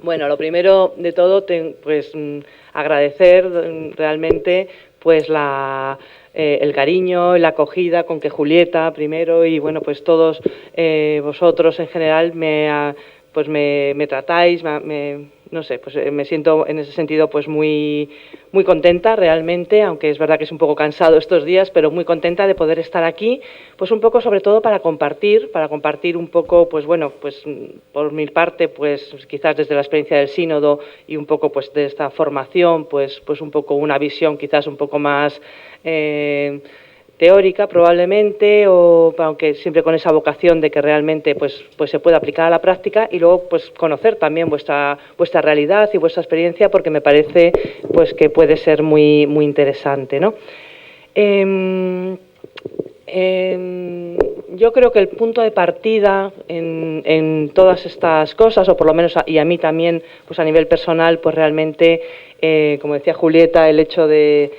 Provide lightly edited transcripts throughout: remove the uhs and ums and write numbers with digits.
Bueno, lo primero de todo, agradecer realmente pues el cariño y la acogida con que Julieta primero y bueno pues todos vosotros en general me tratáis, no sé, pues me siento en ese sentido pues muy contenta realmente, aunque es verdad que es un poco cansado estos días, pero muy contenta de poder estar aquí, pues un poco sobre todo para compartir un poco, pues bueno, pues por mi parte, pues quizás desde la experiencia del sínodo y un poco pues de esta formación, pues un poco una visión quizás un poco más teórica probablemente, aunque siempre con esa vocación de que realmente pues se pueda aplicar a la práctica, y luego pues conocer también vuestra realidad y vuestra experiencia, porque me parece pues que puede ser muy interesante, ¿no? Yo creo que el punto de partida en todas estas cosas, o por lo menos y a mí también pues a nivel personal, pues realmente como decía Julieta, el hecho de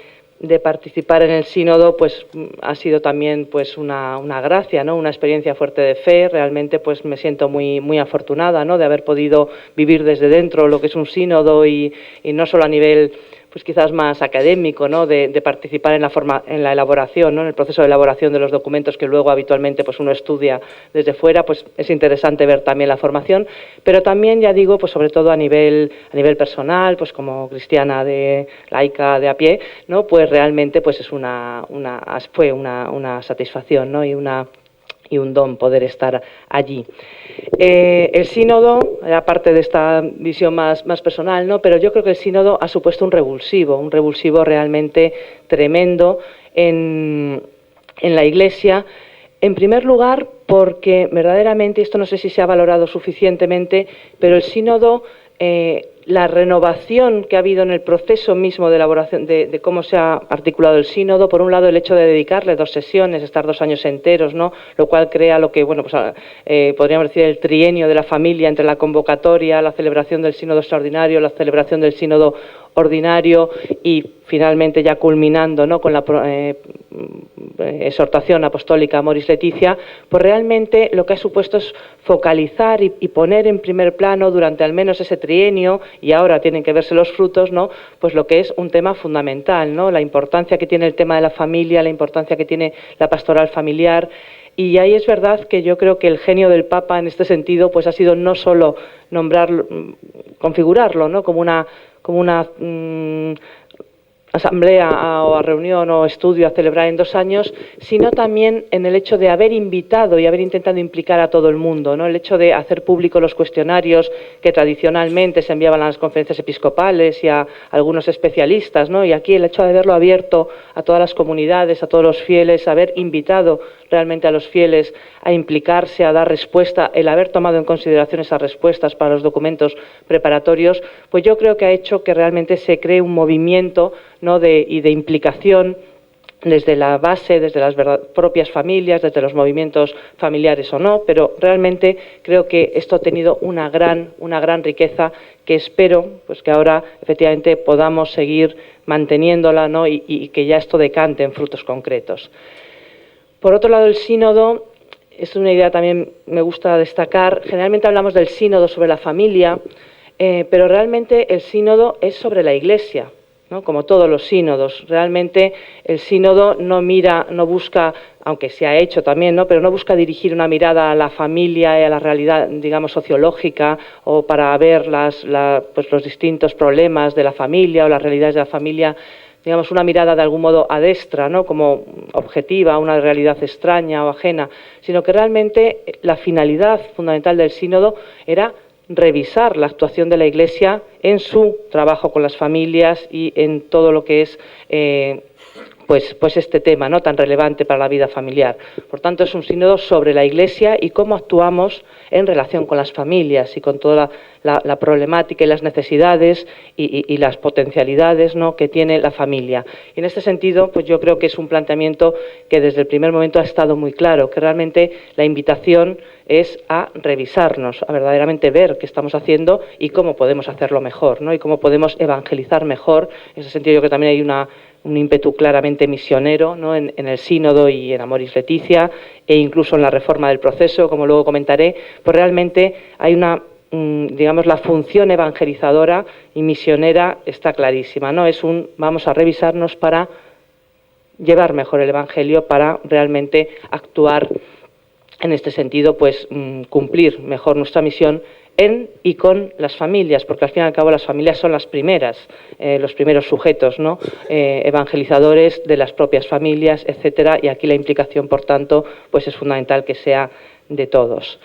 participar en el sínodo pues ha sido también pues una gracia, ¿no? Una experiencia fuerte de fe. Realmente pues me siento muy afortunada, ¿no? De haber podido vivir desde dentro lo que es un sínodo y no solo a nivel pues quizás más académico, ¿no? De participar en la elaboración, ¿no? En el proceso de elaboración de los documentos que luego habitualmente pues uno estudia desde fuera. Pues es interesante ver también la formación, pero también, ya digo, pues sobre todo a nivel personal, pues como cristiana laica de a pie, ¿no? Pues realmente pues es fue una satisfacción, ¿no? Y un don poder estar allí. El sínodo, aparte de esta visión más personal, ¿no? Pero yo creo que el sínodo ha supuesto un revulsivo realmente tremendo en la Iglesia. En primer lugar, porque verdaderamente, esto no sé si se ha valorado suficientemente, pero el sínodo, la renovación que ha habido en el proceso mismo de elaboración de cómo se ha articulado el sínodo, por un lado el hecho de dedicarle 2 sesiones, estar 2 años enteros, ¿no? Lo cual crea lo que, bueno, pues podríamos decir el trienio de la familia entre la convocatoria, la celebración del sínodo extraordinario, la celebración del sínodo ordinario y finalmente ya culminando, ¿no? Con la exhortación apostólica Amoris Laetitia. Pues realmente lo que ha supuesto es focalizar y poner en primer plano durante al menos ese trienio, y ahora tienen que verse los frutos, ¿no? Pues lo que es un tema fundamental, ¿no? La importancia que tiene el tema de la familia, la importancia que tiene la pastoral familiar. Y ahí es verdad que yo creo que el genio del Papa en este sentido pues ha sido no solo nombrarlo, configurarlo, ¿no? como una asamblea o a reunión o estudio a celebrar en 2 años, sino también en el hecho de haber invitado y haber intentado implicar a todo el mundo, ¿no? El hecho de hacer público los cuestionarios que tradicionalmente se enviaban a las conferencias episcopales y a algunos especialistas, ¿no? Y aquí el hecho de haberlo abierto a todas las comunidades, a todos los fieles, haber invitado realmente a los fieles a implicarse, a dar respuesta, el haber tomado en consideración esas respuestas para los documentos preparatorios, pues yo creo que ha hecho que realmente se cree un movimiento, ¿no? de implicación desde la base, desde las propias familias, desde los movimientos familiares o no, pero realmente creo que esto ha tenido una gran riqueza que espero pues que ahora efectivamente podamos seguir manteniéndola, ¿no? y que ya esto decante en frutos concretos. Por otro lado, el sínodo es una idea también me gusta destacar. Generalmente hablamos del sínodo sobre la familia, pero realmente el sínodo es sobre la Iglesia, ¿no? Como todos los sínodos. Realmente el sínodo no busca, aunque se ha hecho también, ¿no? Pero no busca dirigir una mirada a la familia y a la realidad, digamos, sociológica, o para ver pues los distintos problemas de la familia o las realidades de la familia, digamos, una mirada de algún modo adestra, ¿no? Como objetiva, una realidad extraña o ajena, sino que realmente la finalidad fundamental del sínodo era revisar la actuación de la Iglesia en su trabajo con las familias y en todo lo que es pues este tema, ¿no? Tan relevante para la vida familiar. Por tanto, es un sínodo sobre la Iglesia y cómo actuamos en relación con las familias y con toda la problemática y las necesidades y las potencialidades, ¿no? Que tiene la familia. Y en este sentido, pues yo creo que es un planteamiento que desde el primer momento ha estado muy claro, que realmente la invitación es a revisarnos, a verdaderamente ver qué estamos haciendo y cómo podemos hacerlo mejor, ¿no? Y cómo podemos evangelizar mejor. En ese sentido, yo creo que también hay un ímpetu claramente misionero, ¿no? en el sínodo y en Amoris Laetitia, e incluso en la reforma del proceso, como luego comentaré. Pues realmente hay una digamos, la función evangelizadora y misionera está clarísima, ¿no? Vamos a revisarnos para llevar mejor el Evangelio, para realmente actuar en este sentido, pues cumplir mejor nuestra misión en y con las familias, porque al fin y al cabo las familias son las primeras, los primeros sujetos, ¿no? Evangelizadores de las propias familias, etcétera, y aquí la implicación, por tanto, pues es fundamental que sea de todos.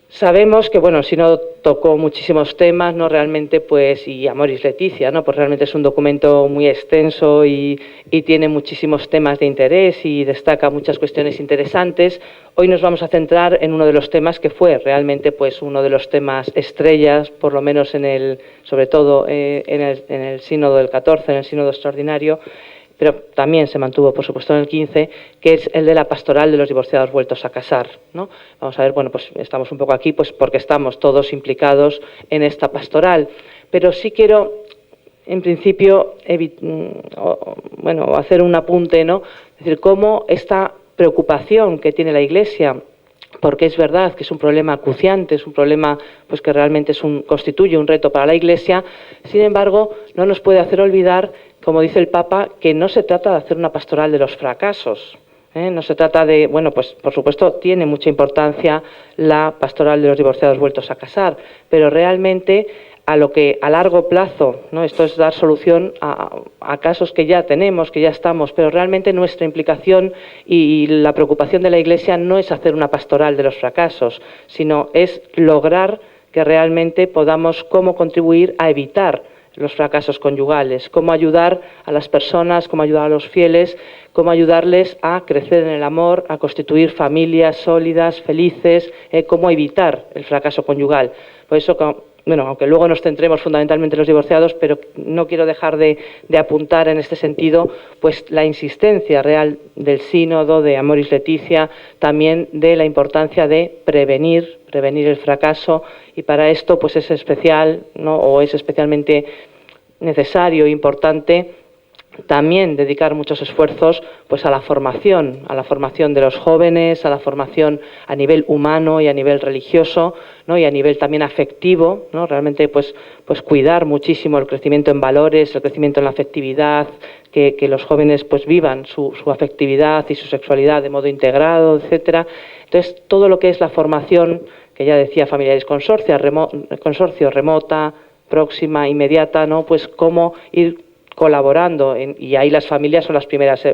Sabemos que, bueno, si no tocó muchísimos temas, ¿no? Realmente, pues, y Amoris Laetitia, ¿no? Pues realmente es un documento muy extenso y tiene muchísimos temas de interés y destaca muchas cuestiones interesantes. Hoy nos vamos a centrar en uno de los temas que fue realmente, pues, uno de los temas estrellas, por lo menos sobre todo en el sínodo del 14, en el sínodo extraordinario, pero también se mantuvo, por supuesto, en el 15, que es el de la pastoral de los divorciados vueltos a casar, ¿no? Vamos a ver, bueno, pues estamos un poco aquí pues porque estamos todos implicados en esta pastoral, pero sí quiero, en principio, hacer un apunte, ¿no? Es decir, cómo esta preocupación que tiene la Iglesia, porque es verdad que es un problema acuciante, es un problema pues que realmente constituye un reto para la Iglesia, sin embargo, no nos puede hacer olvidar, como dice el Papa, que no se trata de hacer una pastoral de los fracasos. No se trata de, bueno, pues por supuesto tiene mucha importancia la pastoral de los divorciados vueltos a casar, pero realmente a lo que a largo plazo, ¿no? Esto es dar solución a casos que ya tenemos, que ya estamos, pero realmente nuestra implicación y la preocupación de la Iglesia no es hacer una pastoral de los fracasos, sino es lograr que realmente podamos cómo contribuir a evitar los fracasos conyugales, cómo ayudar a las personas, cómo ayudar a los fieles, cómo ayudarles a crecer en el amor, a constituir familias sólidas, felices, cómo evitar el fracaso conyugal. Por eso, bueno, aunque luego nos centremos fundamentalmente en los divorciados, pero no quiero dejar de apuntar en este sentido pues la insistencia real del sínodo, de Amoris Laetitia, también de la importancia de prevenir el fracaso, y para esto pues es especial, ¿no? O es especialmente necesario e importante también dedicar muchos esfuerzos pues a la formación de los jóvenes, a la formación a nivel humano y a nivel religioso, ¿no? Y a nivel también afectivo, ¿no? Realmente pues cuidar muchísimo el crecimiento en valores, el crecimiento en la afectividad, que los jóvenes pues vivan su afectividad y su sexualidad de modo integrado, etcétera. Entonces, todo lo que es la formación, que ya decía, familiares consorcio, remota, próxima, inmediata, ¿no? Pues cómo ir colaborando, y ahí las familias son las primeras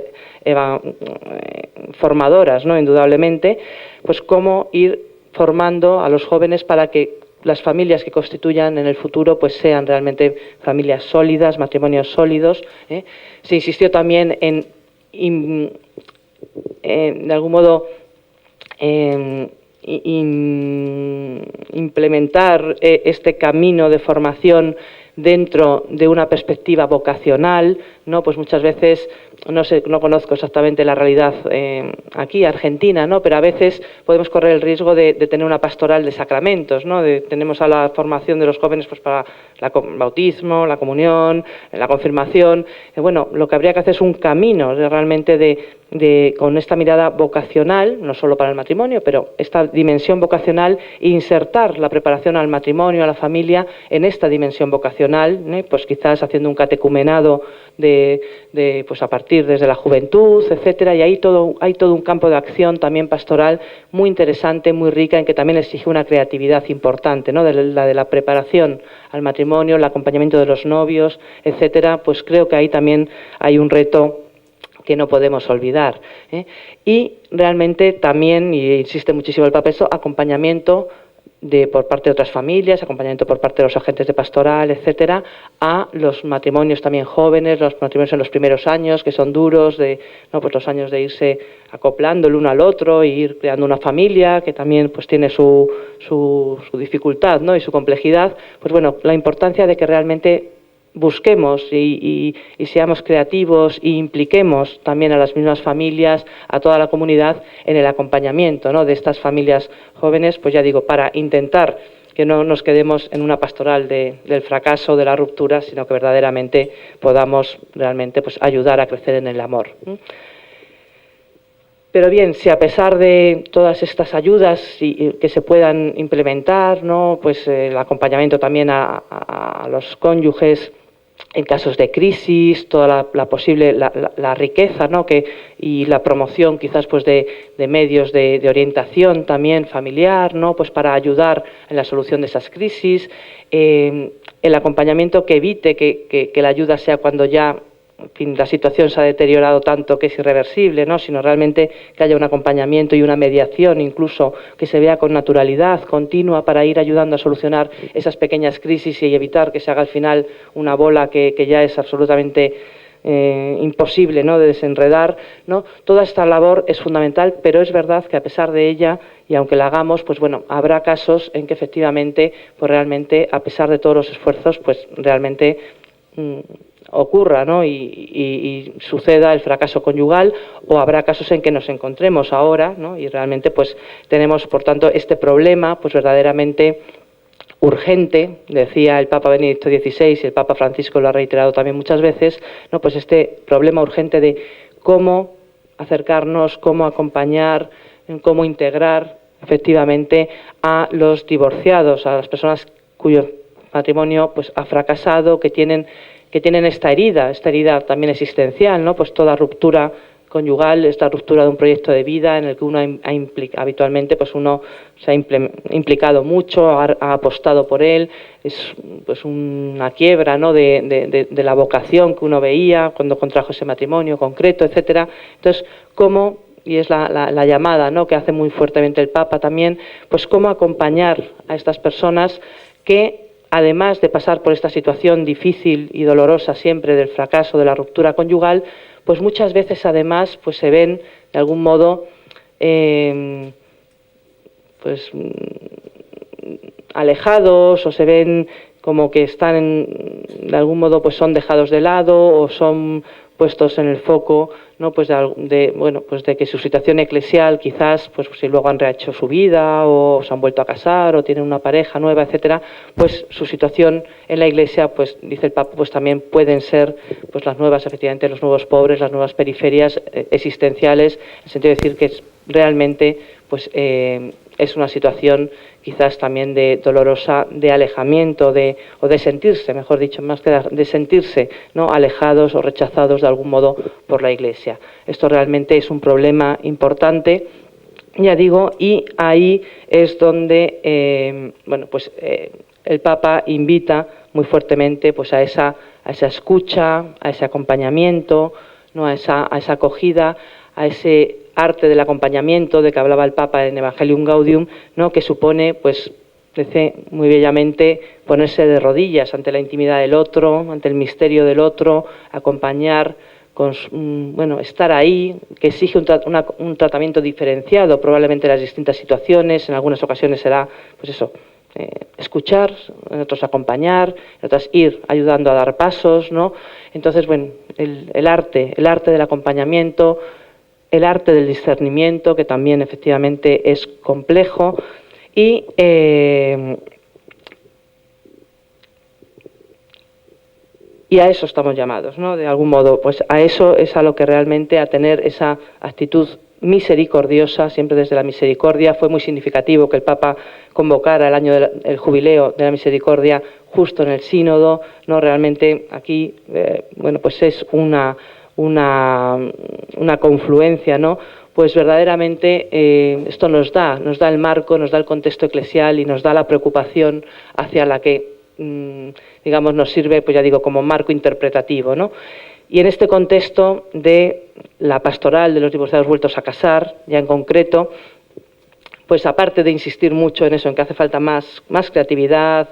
formadoras, ¿no? Indudablemente, pues cómo ir formando a los jóvenes para que las familias que constituyan en el futuro pues sean realmente familias sólidas, matrimonios sólidos. Se insistió también en de algún modo implementar este camino de formación dentro de una perspectiva vocacional, ¿no? Pues muchas veces, no conozco exactamente la realidad aquí, argentina, ¿no? Pero a veces podemos correr el riesgo de tener una pastoral de sacramentos, ¿no? Tenemos a la formación de los jóvenes pues para el bautismo, la comunión, la confirmación. Bueno, lo que habría que hacer es un camino realmente con esta mirada vocacional, no solo para el matrimonio, pero esta dimensión vocacional, insertar la preparación al matrimonio, a la familia, en esta dimensión vocacional, ¿no? Pues quizás haciendo un catecumenado pues a partir desde la juventud, etcétera, y hay todo un campo de acción también pastoral muy interesante, muy rica, en que también exige una creatividad importante, ¿no? La de la preparación al matrimonio, el acompañamiento de los novios, etcétera. Pues creo que ahí también hay un reto que no podemos olvidar, Y realmente también, y insiste muchísimo el Papa, acompañamiento por parte de otras familias, acompañamiento por parte de los agentes de pastoral, etcétera, a los matrimonios también jóvenes, los matrimonios en los primeros años, que son duros, pues los años de irse acoplando el uno al otro, e ir creando una familia, que también pues tiene su dificultad, ¿no? Y su complejidad. Pues bueno, la importancia de que realmente busquemos y seamos creativos e impliquemos también a las mismas familias, a toda la comunidad en el acompañamiento, ¿no? De estas familias jóvenes, pues ya digo, para intentar que no nos quedemos en una pastoral del fracaso, de la ruptura, sino que verdaderamente podamos realmente pues ayudar a crecer en el amor. Pero bien, si a pesar de todas estas ayudas que se puedan implementar, ¿no? Pues el acompañamiento también a los cónyuges en casos de crisis, toda la posible la riqueza, ¿no? Y la promoción quizás pues de medios de orientación también familiar, ¿no? Pues para ayudar en la solución de esas crisis, el acompañamiento que evite que la ayuda sea cuando ya, en fin, la situación se ha deteriorado tanto que es irreversible, ¿no? Sino realmente que haya un acompañamiento y una mediación, incluso que se vea con naturalidad continua para ir ayudando a solucionar esas pequeñas crisis y evitar que se haga al final una bola que ya es absolutamente imposible, ¿no? De desenredar, ¿no? Toda esta labor es fundamental, pero es verdad que a pesar de ella, y aunque la hagamos, pues bueno, habrá casos en que efectivamente, pues realmente, a pesar de todos los esfuerzos, pues realmente ocurra, ¿no? y suceda el fracaso conyugal, o habrá casos en que nos encontremos ahora, ¿no? Y realmente pues tenemos, por tanto, este problema pues verdaderamente urgente, decía el Papa Benedicto XVI, y el Papa Francisco lo ha reiterado también muchas veces, ¿no? Pues este problema urgente de cómo acercarnos, cómo acompañar, cómo integrar efectivamente a los divorciados, a las personas cuyo matrimonio pues ha fracasado, que tienen esta herida también existencial, ¿no? Pues toda ruptura conyugal, esta ruptura de un proyecto de vida en el que uno habitualmente pues uno se ha implicado mucho, ha apostado por él, es pues una quiebra, ¿no? de la vocación que uno veía cuando contrajo ese matrimonio concreto, etcétera. Entonces, cómo, y es la llamada, ¿no? Que hace muy fuertemente el Papa también, pues cómo acompañar a estas personas que, además de pasar por esta situación difícil y dolorosa siempre del fracaso, de la ruptura conyugal, pues muchas veces además pues se ven de algún modo pues alejados, o se ven como que están de algún modo pues son dejados de lado o son puestos en el foco, ¿no? Pues de que su situación eclesial quizás pues si luego han rehecho su vida o se han vuelto a casar o tienen una pareja nueva, etcétera, pues su situación en la Iglesia, pues dice el Papa, pues también pueden ser pues las nuevas, efectivamente, los nuevos pobres, las nuevas periferias existenciales, en el sentido de decir que es realmente pues es una situación quizás también de dolorosa, de alejamiento, o de sentirse, mejor dicho, más que de sentirse, ¿no? Alejados o rechazados de algún modo por la Iglesia. Esto realmente es un problema importante, ya digo, y ahí es donde el Papa invita muy fuertemente pues a esa escucha, a ese acompañamiento, ¿no? a esa acogida, a ese arte del acompañamiento de que hablaba el Papa en Evangelium Gaudium, ¿no? Que supone, pues, dice muy bellamente, ponerse de rodillas ante la intimidad del otro, ante el misterio del otro, acompañar, estar ahí, que exige un tratamiento diferenciado, probablemente en las distintas situaciones. En algunas ocasiones será, pues eso, escuchar, en otros acompañar, en otras ir ayudando a dar pasos, ¿no? Entonces, bueno, el arte del acompañamiento, el arte del discernimiento, que también efectivamente es complejo, y a eso estamos llamados, ¿no? De algún modo, pues a eso es a lo que realmente, a tener esa actitud misericordiosa, siempre desde la misericordia. Fue muy significativo que el Papa convocara el año del jubileo de la misericordia justo en el sínodo, ¿no? Realmente aquí, pues es una confluencia, ¿no? Pues verdaderamente esto nos da el marco, nos da el contexto eclesial y nos da la preocupación hacia la que, digamos, nos sirve, pues ya digo, como marco interpretativo, ¿no? Y en este contexto de la pastoral de los divorciados vueltos a casar, ya en concreto, pues aparte de insistir mucho en eso, en que hace falta más creatividad,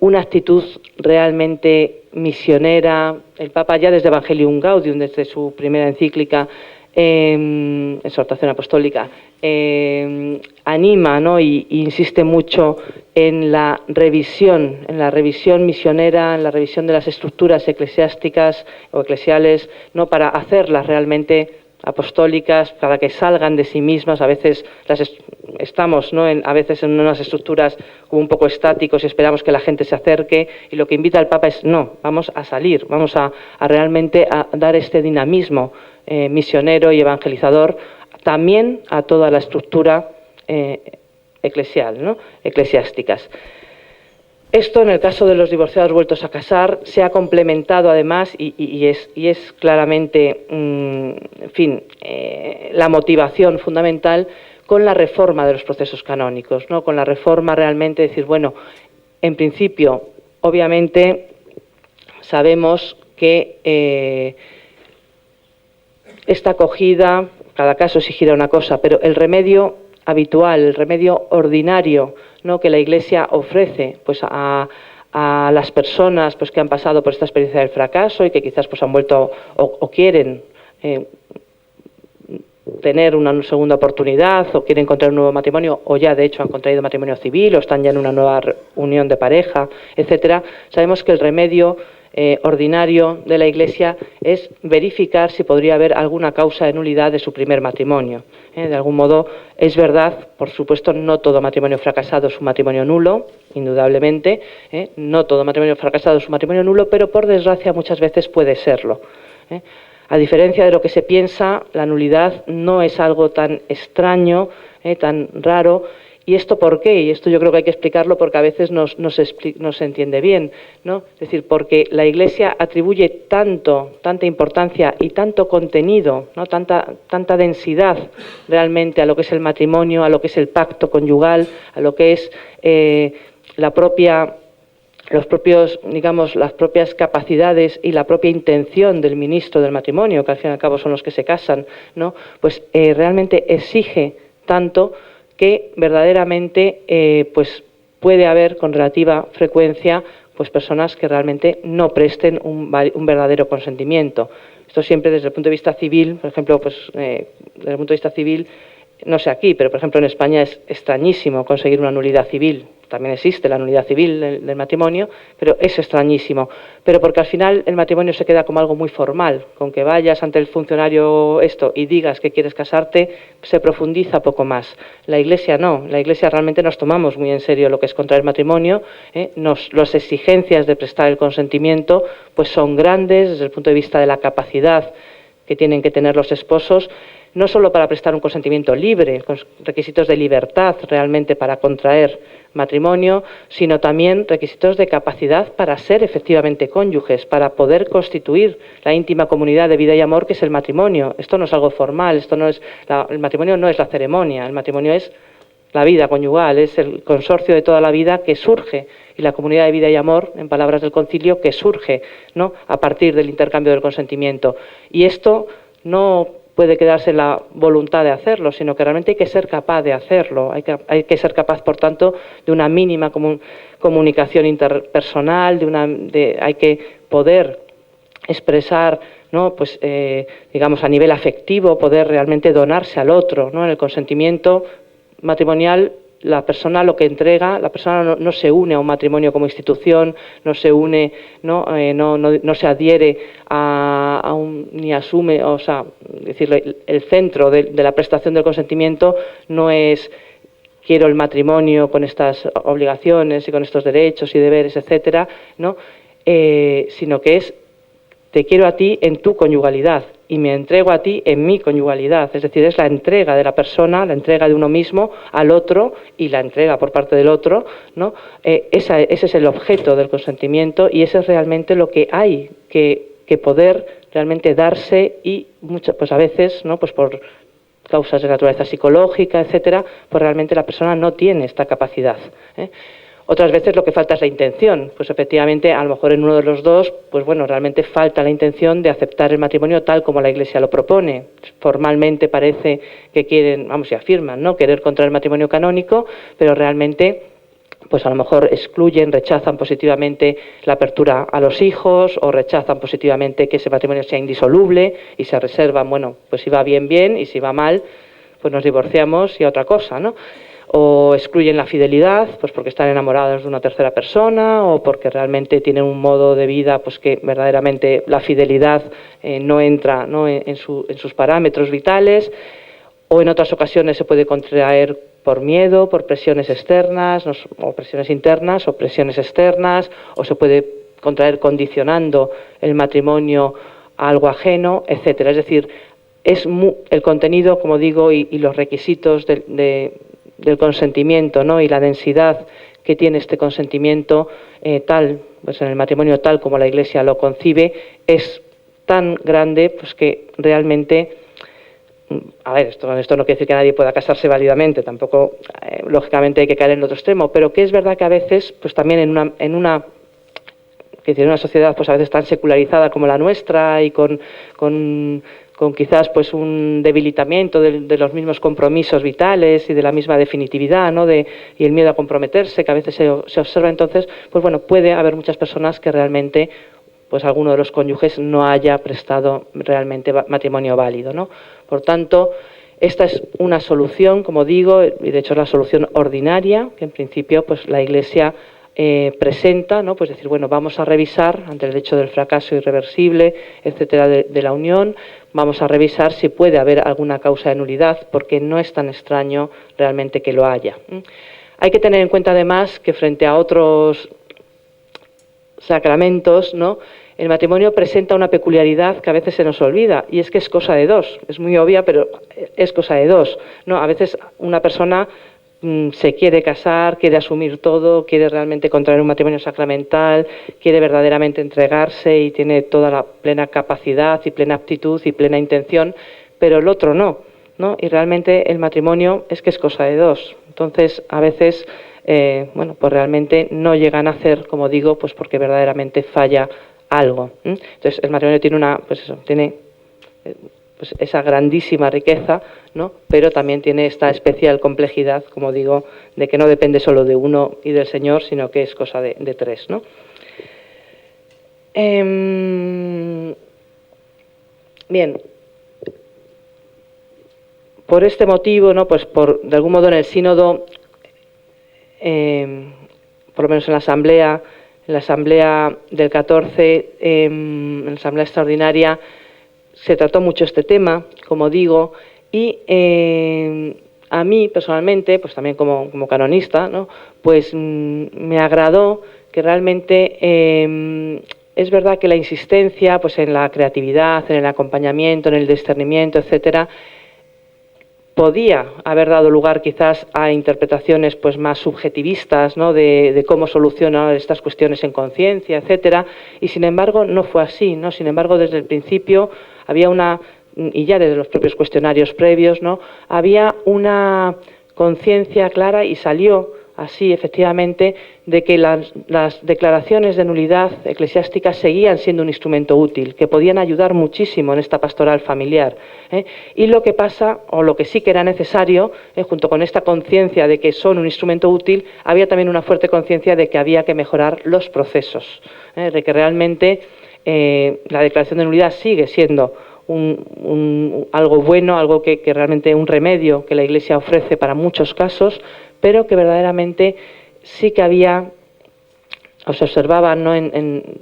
una actitud realmente misionera. El Papa ya desde Evangelium Gaudium, desde su primera encíclica, exhortación apostólica, anima, ¿no? y insiste mucho en la revisión misionera, en la revisión de las estructuras eclesiásticas o eclesiales, ¿no? Para hacerlas realmente apostólicas para que salgan de sí mismas. A veces estamos, ¿no?, a veces en unas estructuras como un poco estáticos y esperamos que la gente se acerque, y lo que invita el Papa es no, vamos a salir, vamos a realmente a dar este dinamismo misionero y evangelizador también a toda la estructura eclesial, ¿no?, eclesiásticas. Esto, en el caso de los divorciados vueltos a casar, se ha complementado además y es claramente, en fin, la motivación fundamental con la reforma de los procesos canónicos, ¿no?, con la reforma realmente de decir, bueno, en principio, obviamente, sabemos que esta acogida, cada caso exigirá una cosa, pero el remedio habitual, el remedio ordinario, ¿no?, que la Iglesia ofrece pues a las personas pues que han pasado por esta experiencia del fracaso y que quizás pues han vuelto o quieren tener una segunda oportunidad, o quieren encontrar un nuevo matrimonio, o ya de hecho han contraído matrimonio civil o están ya en una nueva unión de pareja, etcétera. Sabemos que el remedio ordinario de la Iglesia es verificar si podría haber alguna causa de nulidad de su primer matrimonio. De algún modo, es verdad, por supuesto, no todo matrimonio fracasado es un matrimonio nulo, indudablemente, no todo matrimonio fracasado es un matrimonio nulo, pero por desgracia muchas veces puede serlo. A diferencia de lo que se piensa, la nulidad no es algo tan extraño, tan raro. ¿Y esto por qué? Y esto yo creo que hay que explicarlo porque a veces no se entiende bien, ¿no? Es decir, porque la Iglesia atribuye tanta importancia y tanto contenido, ¿no?, tanta densidad realmente a lo que es el matrimonio, a lo que es el pacto conyugal, a lo que es las propias capacidades y la propia intención del ministro del matrimonio, que al fin y al cabo son los que se casan, ¿no?, pues realmente exige tanto que verdaderamente pues puede haber con relativa frecuencia pues personas que realmente no presten un verdadero consentimiento. Esto siempre desde el punto de vista civil, por ejemplo, pues desde el punto de vista civil, no sé aquí, pero por ejemplo en España es extrañísimo conseguir una nulidad civil. También existe la nulidad civil del matrimonio, pero es extrañísimo. Pero porque al final el matrimonio se queda como algo muy formal. Con que vayas ante el funcionario y digas que quieres casarte, se profundiza poco más. La Iglesia no. La Iglesia realmente nos tomamos muy en serio lo que es contraer matrimonio. Las exigencias de prestar el consentimiento pues son grandes desde el punto de vista de la capacidad que tienen que tener los esposos, no solo para prestar un consentimiento libre, con requisitos de libertad realmente para contraer matrimonio, sino también requisitos de capacidad para ser efectivamente cónyuges, para poder constituir la íntima comunidad de vida y amor que es el matrimonio. Esto no es algo formal, el matrimonio no es la ceremonia, el matrimonio es la vida conyugal, es el consorcio de toda la vida que surge, y la comunidad de vida y amor, en palabras del Concilio, que surge, ¿no?, a partir del intercambio del consentimiento. Y esto no puede quedarse en la voluntad de hacerlo, sino que realmente hay que ser capaz de hacerlo, hay que ser capaz, por tanto, de una mínima comunicación interpersonal, hay que poder expresar, ¿no?, pues digamos a nivel afectivo, poder realmente donarse al otro, ¿no? En el consentimiento matrimonial, la persona lo que entrega, la persona no se une a un matrimonio como institución, no se une, no se adhiere ni asume, o sea, decirlo, el centro de la prestación del consentimiento no es quiero el matrimonio con estas obligaciones y con estos derechos y deberes, etcétera, ¿no? Sino que es te quiero a ti en tu conyugalidad y me entrego a ti en mi conyugalidad. Es decir, es la entrega de la persona, la entrega de uno mismo al otro y la entrega por parte del otro, ¿no? Ese es el objeto del consentimiento y eso es realmente lo que hay que poder realmente darse y pues a veces, ¿no?, pues por causas de naturaleza psicológica, etcétera, pues realmente la persona no tiene esta capacidad, Otras veces lo que falta es la intención, pues efectivamente a lo mejor en uno de los dos, pues bueno, realmente falta la intención de aceptar el matrimonio tal como la Iglesia lo propone. Formalmente parece que quieren, y afirman, ¿no?, querer contraer el matrimonio canónico, pero realmente pues a lo mejor rechazan positivamente la apertura a los hijos o rechazan positivamente que ese matrimonio sea indisoluble y se reservan, bueno, pues si va bien, bien y si va mal, pues nos divorciamos y a otra cosa, ¿no? o excluyen la fidelidad, pues porque están enamorados de una tercera persona o porque realmente tienen un modo de vida pues que verdaderamente la fidelidad no entra, ¿no?, en sus parámetros vitales, o en otras ocasiones se puede contraer por miedo, por presiones externas, o presiones internas, o presiones externas, o se puede contraer condicionando el matrimonio a algo ajeno, etcétera. Es decir, el contenido, como digo, y los requisitos del consentimiento, ¿no?, y la densidad que tiene este consentimiento pues en el matrimonio tal como la Iglesia lo concibe, es tan grande pues que realmente, a ver, esto no quiere decir que nadie pueda casarse válidamente, tampoco lógicamente hay que caer en el otro extremo, pero que es verdad que a veces pues también en una sociedad pues a veces tan secularizada como la nuestra y con quizás pues un debilitamiento de los mismos compromisos vitales y de la misma definitividad, ¿no?, y el miedo a comprometerse que a veces se observa, entonces pues bueno, puede haber muchas personas que realmente pues alguno de los cónyuges no haya prestado realmente matrimonio válido, ¿no? Por tanto, esta es una solución, como digo, y de hecho es la solución ordinaria que en principio pues la Iglesia presenta, ¿no? Pues decir, bueno, vamos a revisar ante el hecho del fracaso irreversible, etcétera, de la unión, vamos a revisar si puede haber alguna causa de nulidad, porque no es tan extraño realmente que lo haya. Hay que tener en cuenta además que frente a otros sacramentos, ¿no?, el matrimonio presenta una peculiaridad que a veces se nos olvida, y es que es cosa de dos. Es muy obvia, pero es cosa de dos, ¿no? A veces una persona se quiere casar, quiere asumir todo, quiere realmente contraer un matrimonio sacramental, quiere verdaderamente entregarse y tiene toda la plena capacidad y plena aptitud y plena intención, pero el otro no, ¿no? Y realmente el matrimonio es que es cosa de dos. Entonces, a veces, bueno, pues realmente no llegan a hacer, como digo, pues porque verdaderamente falla algo. Entonces, el matrimonio tiene pues esa grandísima riqueza, ¿no?, pero también tiene esta especial complejidad, como digo, de que no depende solo de uno y del Señor, sino que es cosa de tres, ¿no? Bien, por este motivo, ¿no?, pues de algún modo en el sínodo, por lo menos en la asamblea del 14, en la asamblea extraordinaria, se trató mucho este tema, como digo, y a mí personalmente, pues también como canonista, ¿no?, pues me agradó que realmente es verdad que la insistencia pues en la creatividad, en el acompañamiento, en el discernimiento, etcétera, podía haber dado lugar quizás a interpretaciones pues más subjetivistas, ¿no?, de cómo solucionar estas cuestiones en conciencia, etcétera, y sin embargo no fue así, ¿no? Sin embargo, desde el principio había y ya desde los propios cuestionarios previos, ¿no?, había una conciencia clara y salió así efectivamente de que las declaraciones de nulidad eclesiástica seguían siendo un instrumento útil, que podían ayudar muchísimo en esta pastoral familiar. Y lo que pasa, o lo que sí que era necesario, junto con esta conciencia de que son un instrumento útil, había también una fuerte conciencia de que había que mejorar los procesos, de que realmente la declaración de nulidad sigue siendo algo bueno, algo que realmente un remedio que la Iglesia ofrece para muchos casos, pero que verdaderamente sí que había, o se observaban, ¿no?,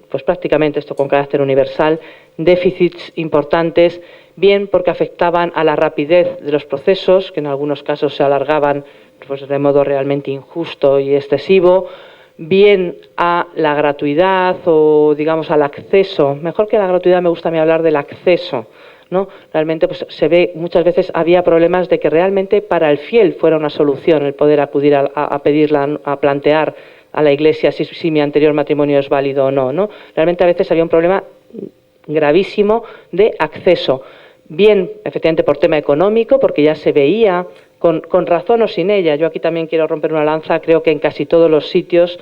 pues prácticamente esto con carácter universal, déficits importantes, bien porque afectaban a la rapidez de los procesos, que en algunos casos se alargaban pues de modo realmente injusto y excesivo, bien a la gratuidad o digamos al acceso. Mejor que la gratuidad me gusta a mí hablar del acceso, ¿no? Realmente pues se ve, muchas veces había problemas de que realmente para el fiel fuera una solución el poder acudir a pedirla, a plantear a la Iglesia si mi anterior matrimonio es válido o no, ¿no? Realmente a veces había un problema gravísimo de acceso, bien efectivamente por tema económico, porque ya se veía con razón o sin ella. Yo aquí también quiero romper una lanza, creo que en casi todos los sitios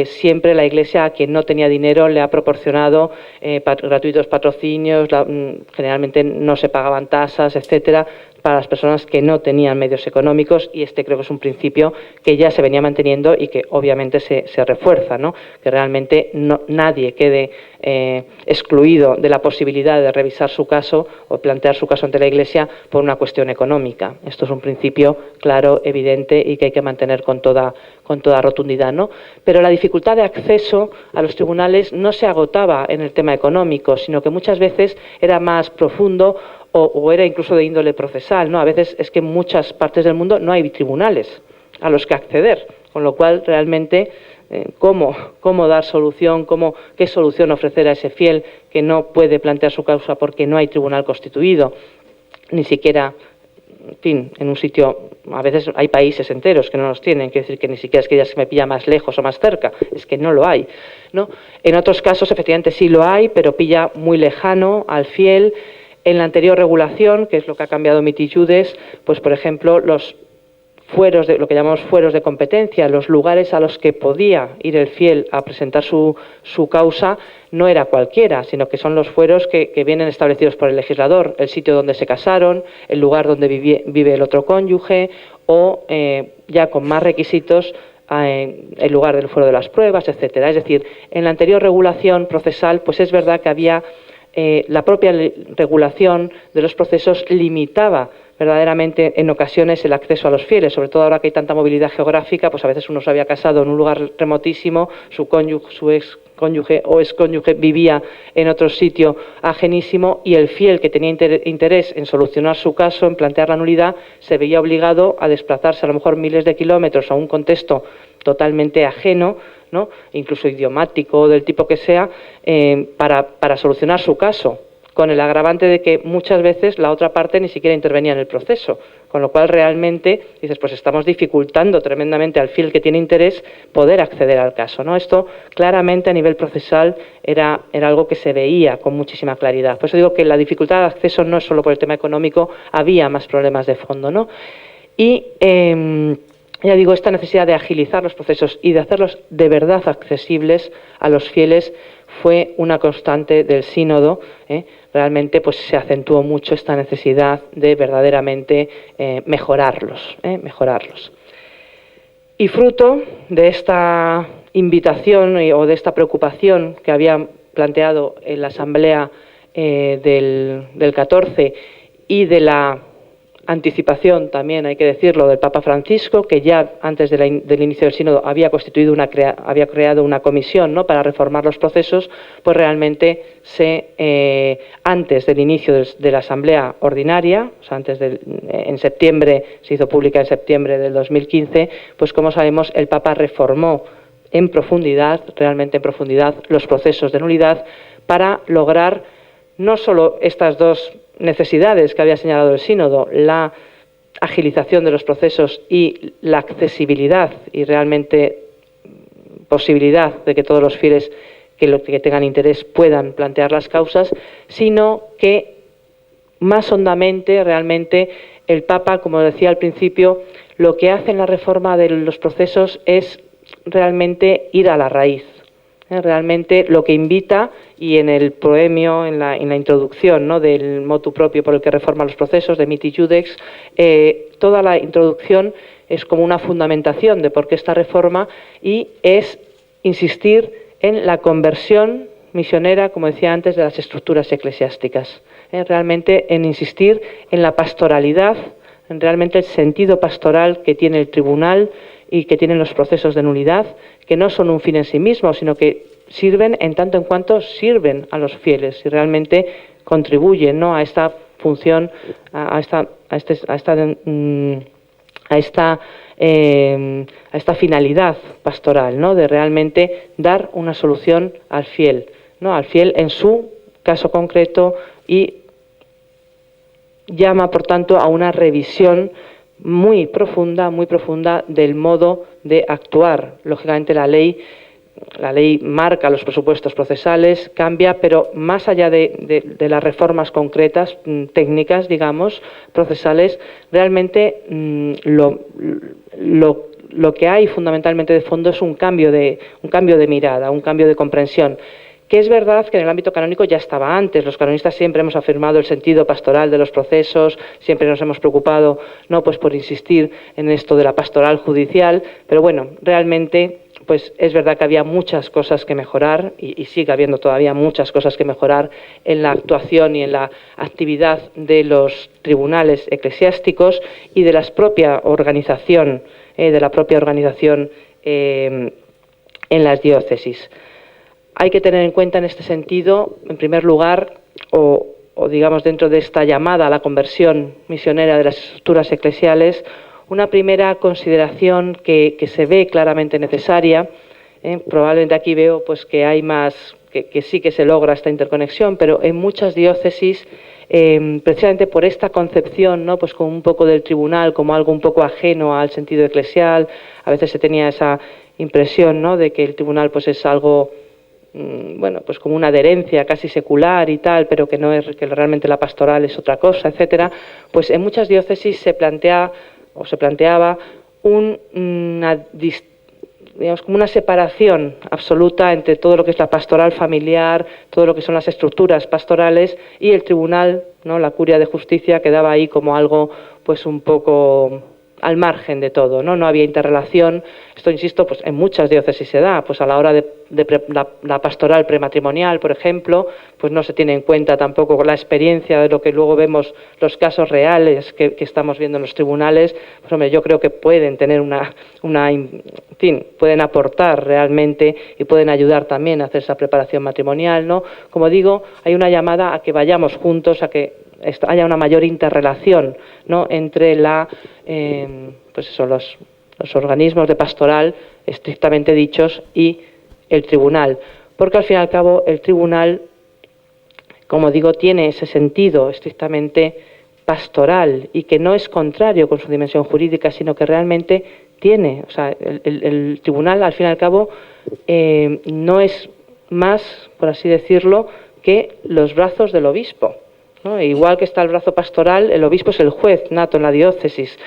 siempre la Iglesia, a quien no tenía dinero, le ha proporcionado gratuitos patrocinios, generalmente no se pagaban tasas, etcétera, para las personas que no tenían medios económicos, y este creo que es un principio que ya se venía manteniendo y que obviamente se refuerza, ¿no? Que realmente nadie quede excluido de la posibilidad de revisar su caso o plantear su caso ante la Iglesia por una cuestión económica. Esto es un principio claro, evidente y que hay que mantener con toda rotundidad, ¿no? Pero la dificultad de acceso a los tribunales no se agotaba en el tema económico, sino que muchas veces era más profundo o era incluso de índole procesal, ¿no? A veces es que en muchas partes del mundo no hay tribunales a los que acceder, con lo cual realmente cómo dar solución, qué solución ofrecer a ese fiel que no puede plantear su causa porque no hay tribunal constituido, ni siquiera, en fin, en un sitio, a veces hay países enteros que no los tienen, quiere decir que ni siquiera es que ya se me pilla más lejos o más cerca, es que no lo hay, ¿no? En otros casos efectivamente sí lo hay, pero pilla muy lejano al fiel. En la anterior regulación, que es lo que ha cambiado Miti Iudex, pues por ejemplo los fueros, lo que llamamos fueros de competencia, los lugares a los que podía ir el fiel a presentar su causa, no era cualquiera, sino que son los fueros que vienen establecidos por el legislador, el sitio donde se casaron, el lugar donde vive el otro cónyuge, o ya con más requisitos, el lugar del fuero de las pruebas, etcétera. Es decir, en la anterior regulación procesal, pues es verdad que había la propia regulación de los procesos limitaba verdaderamente en ocasiones el acceso a los fieles, sobre todo ahora que hay tanta movilidad geográfica, pues a veces uno se había casado en un lugar remotísimo, su ex cónyuge o excónyuge vivía en otro sitio ajenísimo, y el fiel que tenía interés en solucionar su caso, en plantear la nulidad, se veía obligado a desplazarse a lo mejor miles de kilómetros a un contexto totalmente ajeno, ¿no? Incluso idiomático, del tipo que sea, para solucionar su caso, con el agravante de que muchas veces la otra parte ni siquiera intervenía en el proceso, con lo cual realmente dices, pues estamos dificultando tremendamente al fiel que tiene interés poder acceder al caso, ¿no? Esto claramente a nivel procesal era algo que se veía con muchísima claridad. Por eso digo que la dificultad de acceso no es solo por el tema económico, había más problemas de fondo, ¿no? Y ya digo, esta necesidad de agilizar los procesos y de hacerlos de verdad accesibles a los fieles fue una constante del sínodo. Realmente pues se acentuó mucho esta necesidad de verdaderamente mejorarlos. Y fruto de esta invitación o de esta preocupación que había planteado en la Asamblea del 14 y de la anticipación, también hay que decirlo, del Papa Francisco, que ya antes del inicio del sínodo había creado una comisión, ¿no?, para reformar los procesos, pues realmente antes del inicio de la asamblea ordinaria, o sea, en septiembre, se hizo pública en septiembre del 2015, pues como sabemos el Papa reformó en profundidad, realmente en profundidad, los procesos de nulidad para lograr no solo estas dos necesidades que había señalado el sínodo, la agilización de los procesos y la accesibilidad y realmente posibilidad de que todos los fieles que tengan interés puedan plantear las causas, sino que más hondamente realmente el Papa, como decía al principio, lo que hace en la reforma de los procesos es realmente ir a la raíz. Realmente lo que invita, y en el proemio, en la introducción, ¿no?, del motu propio por el que reforma los procesos, de Miti Iudex, toda la introducción es como una fundamentación de por qué esta reforma, y es insistir en la conversión misionera, como decía antes, de las estructuras eclesiásticas. Realmente en insistir en la pastoralidad, en realmente el sentido pastoral que tiene el tribunal y que tienen los procesos de nulidad, que no son un fin en sí mismo, sino que sirven en tanto en cuanto sirven a los fieles y realmente contribuyen, ¿no?, a esta función, a esta finalidad pastoral, ¿no?, de realmente dar una solución al fiel, ¿no?, al fiel en su caso concreto, y llama, por tanto, a una revisión muy profunda del modo de actuar. Lógicamente la ley marca los presupuestos procesales, cambia, pero más allá de las reformas concretas, técnicas, digamos, procesales, realmente lo lo que hay fundamentalmente de fondo es un cambio de mirada, un cambio de comprensión, que es verdad que en el ámbito canónico ya estaba antes. Los canonistas siempre hemos afirmado el sentido pastoral de los procesos, siempre nos hemos preocupado, no pues por insistir en esto de la pastoral judicial, pero bueno, realmente pues es verdad que había muchas cosas que mejorar y sigue habiendo todavía muchas cosas que mejorar en la actuación y en la actividad de los tribunales eclesiásticos y de la propia organización, en las diócesis. Hay que tener en cuenta en este sentido, en primer lugar, o digamos dentro de esta llamada a la conversión misionera de las estructuras eclesiales, una primera consideración que se ve claramente necesaria. Probablemente aquí veo pues que hay más, que sí que se logra esta interconexión, pero en muchas diócesis, precisamente por esta concepción, ¿no? Pues como un poco del tribunal como algo un poco ajeno al sentido eclesial, a veces se tenía esa impresión, ¿no? De que el tribunal pues es algo, bueno, pues como una adherencia casi secular y tal, pero que no es, que realmente la pastoral es otra cosa, etcétera. Pues en muchas diócesis se planteaba digamos, como una separación absoluta entre todo lo que es la pastoral familiar, todo lo que son las estructuras pastorales y el tribunal, ¿no? La curia de justicia quedaba ahí como algo pues un poco al margen de todo, ¿no? No había interrelación. Esto, insisto, pues en muchas diócesis se da, pues a la hora de la pastoral prematrimonial, por ejemplo, pues no se tiene en cuenta tampoco la experiencia de lo que luego vemos, los casos reales que estamos viendo en los tribunales. Pues hombre, yo creo que pueden tener en fin, pueden aportar realmente y pueden ayudar también a hacer esa preparación matrimonial, ¿no? Como digo, hay una llamada a que vayamos juntos, a que haya una mayor interrelación, ¿no? Entre pues eso, los organismos de pastoral estrictamente dichos y el tribunal, porque al fin y al cabo el tribunal, como digo, tiene ese sentido estrictamente pastoral y que no es contrario con su dimensión jurídica, sino que realmente tiene, o sea, el tribunal al fin y al cabo no es más, por así decirlo, que los brazos del obispo, ¿no? Igual que está el brazo pastoral, el obispo es el juez nato en la diócesis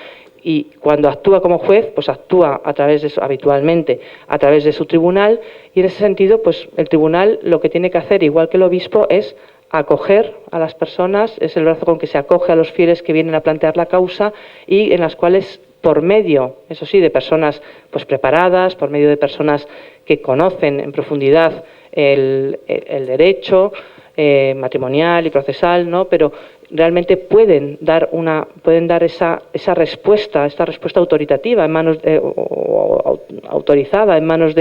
y cuando actúa como juez, pues actúa habitualmente a través de su tribunal, y en ese sentido, pues el tribunal lo que tiene que hacer, igual que el obispo, es acoger a las personas, es el brazo con que se acoge a los fieles que vienen a plantear la causa y en las cuales, por medio, eso sí, de personas pues preparadas, por medio de personas que conocen en profundidad el derecho matrimonial y procesal, ¿no? Pero realmente pueden dar esa respuesta, esta respuesta autoritativa en manos autorizada en manos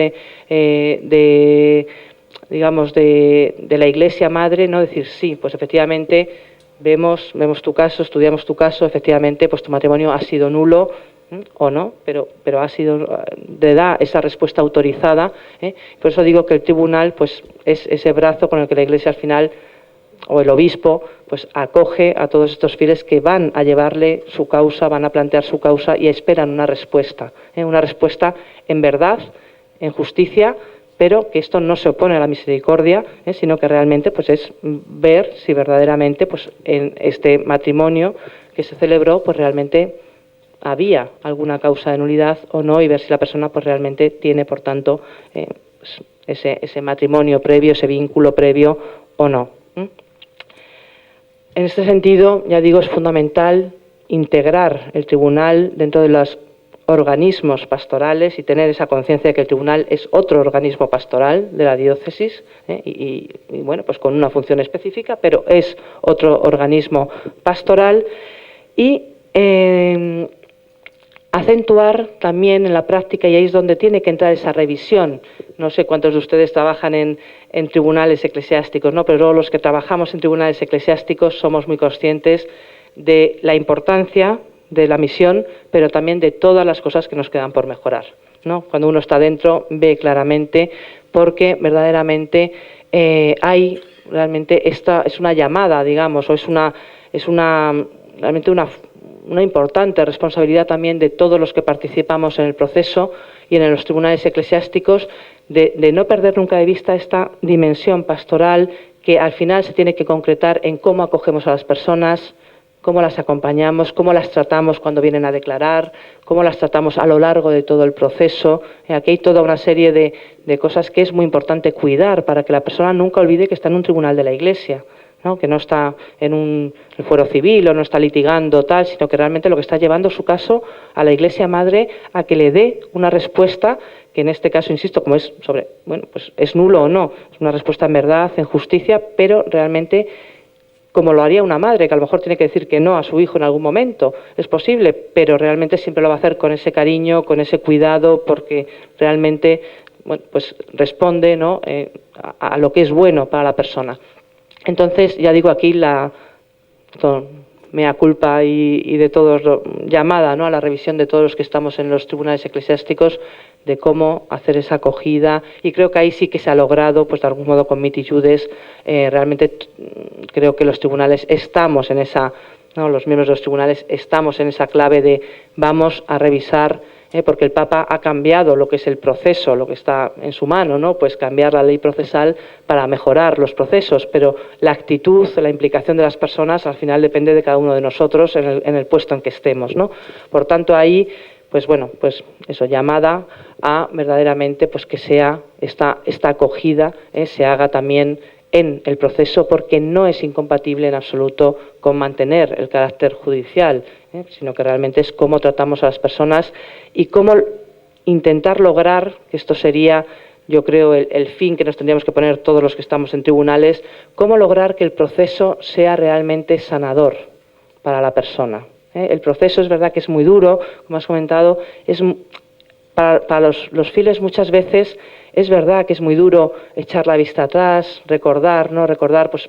digamos de la Iglesia Madre, no decir sí, pues efectivamente vemos tu caso, estudiamos tu caso, efectivamente pues tu matrimonio ha sido nulo o no, pero da esa respuesta autorizada, Por eso digo que el tribunal pues es ese brazo con el que la Iglesia al final, o el obispo, pues acoge a todos estos fieles que van a llevarle su causa, van a plantear su causa y esperan una respuesta en verdad, en justicia, pero que esto no se opone a la misericordia, sino que realmente pues es ver si verdaderamente pues en este matrimonio que se celebró pues realmente había alguna causa de nulidad o no, y ver si la persona pues realmente tiene, por tanto, pues ese matrimonio previo, ese vínculo previo o no. En este sentido, ya digo, es fundamental integrar el tribunal dentro de los organismos pastorales y tener esa conciencia de que el tribunal es otro organismo pastoral de la diócesis, y bueno, pues con una función específica, pero es otro organismo pastoral, y acentuar también en la práctica, y ahí es donde tiene que entrar esa revisión. No sé cuántos de ustedes trabajan en tribunales eclesiásticos, ¿no? Pero los que trabajamos en tribunales eclesiásticos somos muy conscientes de la importancia de la misión, pero también de todas las cosas que nos quedan por mejorar, ¿no? Cuando uno está dentro ve claramente, porque verdaderamente hay realmente esta es una llamada, digamos, o es realmente una importante responsabilidad también de todos los que participamos en el proceso y en los tribunales eclesiásticos, de no perder nunca de vista esta dimensión pastoral que al final se tiene que concretar en cómo acogemos a las personas, cómo las acompañamos, cómo las tratamos cuando vienen a declarar, cómo las tratamos a lo largo de todo el proceso. Aquí hay toda una serie de cosas que es muy importante cuidar para que la persona nunca olvide que está en un tribunal de la Iglesia, ¿no? Que no está en un fuero civil o no está litigando tal, sino que realmente lo que está llevando su caso a la Iglesia Madre a que le dé una respuesta que en este caso, insisto, como es sobre, bueno, pues es nulo o no, es una respuesta en verdad, en justicia, pero realmente como lo haría una madre, que a lo mejor tiene que decir que no a su hijo en algún momento, es posible, pero realmente siempre lo va a hacer con ese cariño, con ese cuidado, porque realmente, bueno, pues responde, ¿no? A lo que es bueno para la persona. Entonces, ya digo aquí mea culpa y de todos, llamada, ¿no?, a la revisión de todos los que estamos en los tribunales eclesiásticos, de cómo hacer esa acogida, y creo que ahí sí que se ha logrado, pues de algún modo con Miti Judes, realmente creo que los tribunales estamos en esa, ¿no?, los miembros de los tribunales estamos en esa clave de vamos a revisar, porque el Papa ha cambiado lo que es el proceso, lo que está en su mano, ¿no?, pues cambiar la ley procesal para mejorar los procesos, pero la actitud, la implicación de las personas al final depende de cada uno de nosotros en el puesto en que estemos, ¿no? Por tanto, ahí, pues bueno, pues eso, llamada a verdaderamente pues que sea esta acogida, se haga también en el proceso, porque no es incompatible en absoluto con mantener el carácter judicial, sino que realmente es cómo tratamos a las personas y cómo intentar lograr, que esto sería, yo creo, el fin que nos tendríamos que poner todos los que estamos en tribunales, cómo lograr que el proceso sea realmente sanador para la persona. El proceso es verdad que es muy duro, como has comentado, es para los fieles muchas veces es verdad que es muy duro echar la vista atrás, recordar, ¿no? Recordar, pues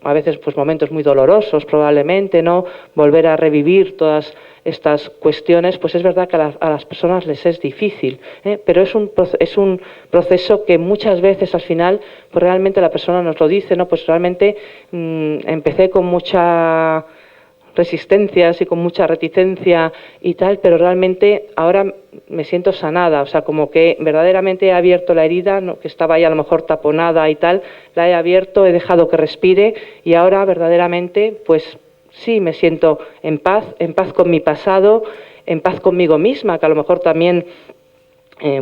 a veces pues momentos muy dolorosos probablemente, ¿no? Volver a revivir todas estas cuestiones, pues es verdad que a las personas les es difícil, pero es un proceso que muchas veces al final, pues realmente la persona nos lo dice, ¿no? Pues realmente empecé con mucha resistencias y con mucha reticencia y tal, pero realmente ahora me siento sanada, o sea, como que verdaderamente he abierto la herida, ¿no?, que estaba ahí a lo mejor taponada y tal, la he abierto, he dejado que respire y ahora verdaderamente, pues sí, me siento en paz con mi pasado, en paz conmigo misma, que a lo mejor también,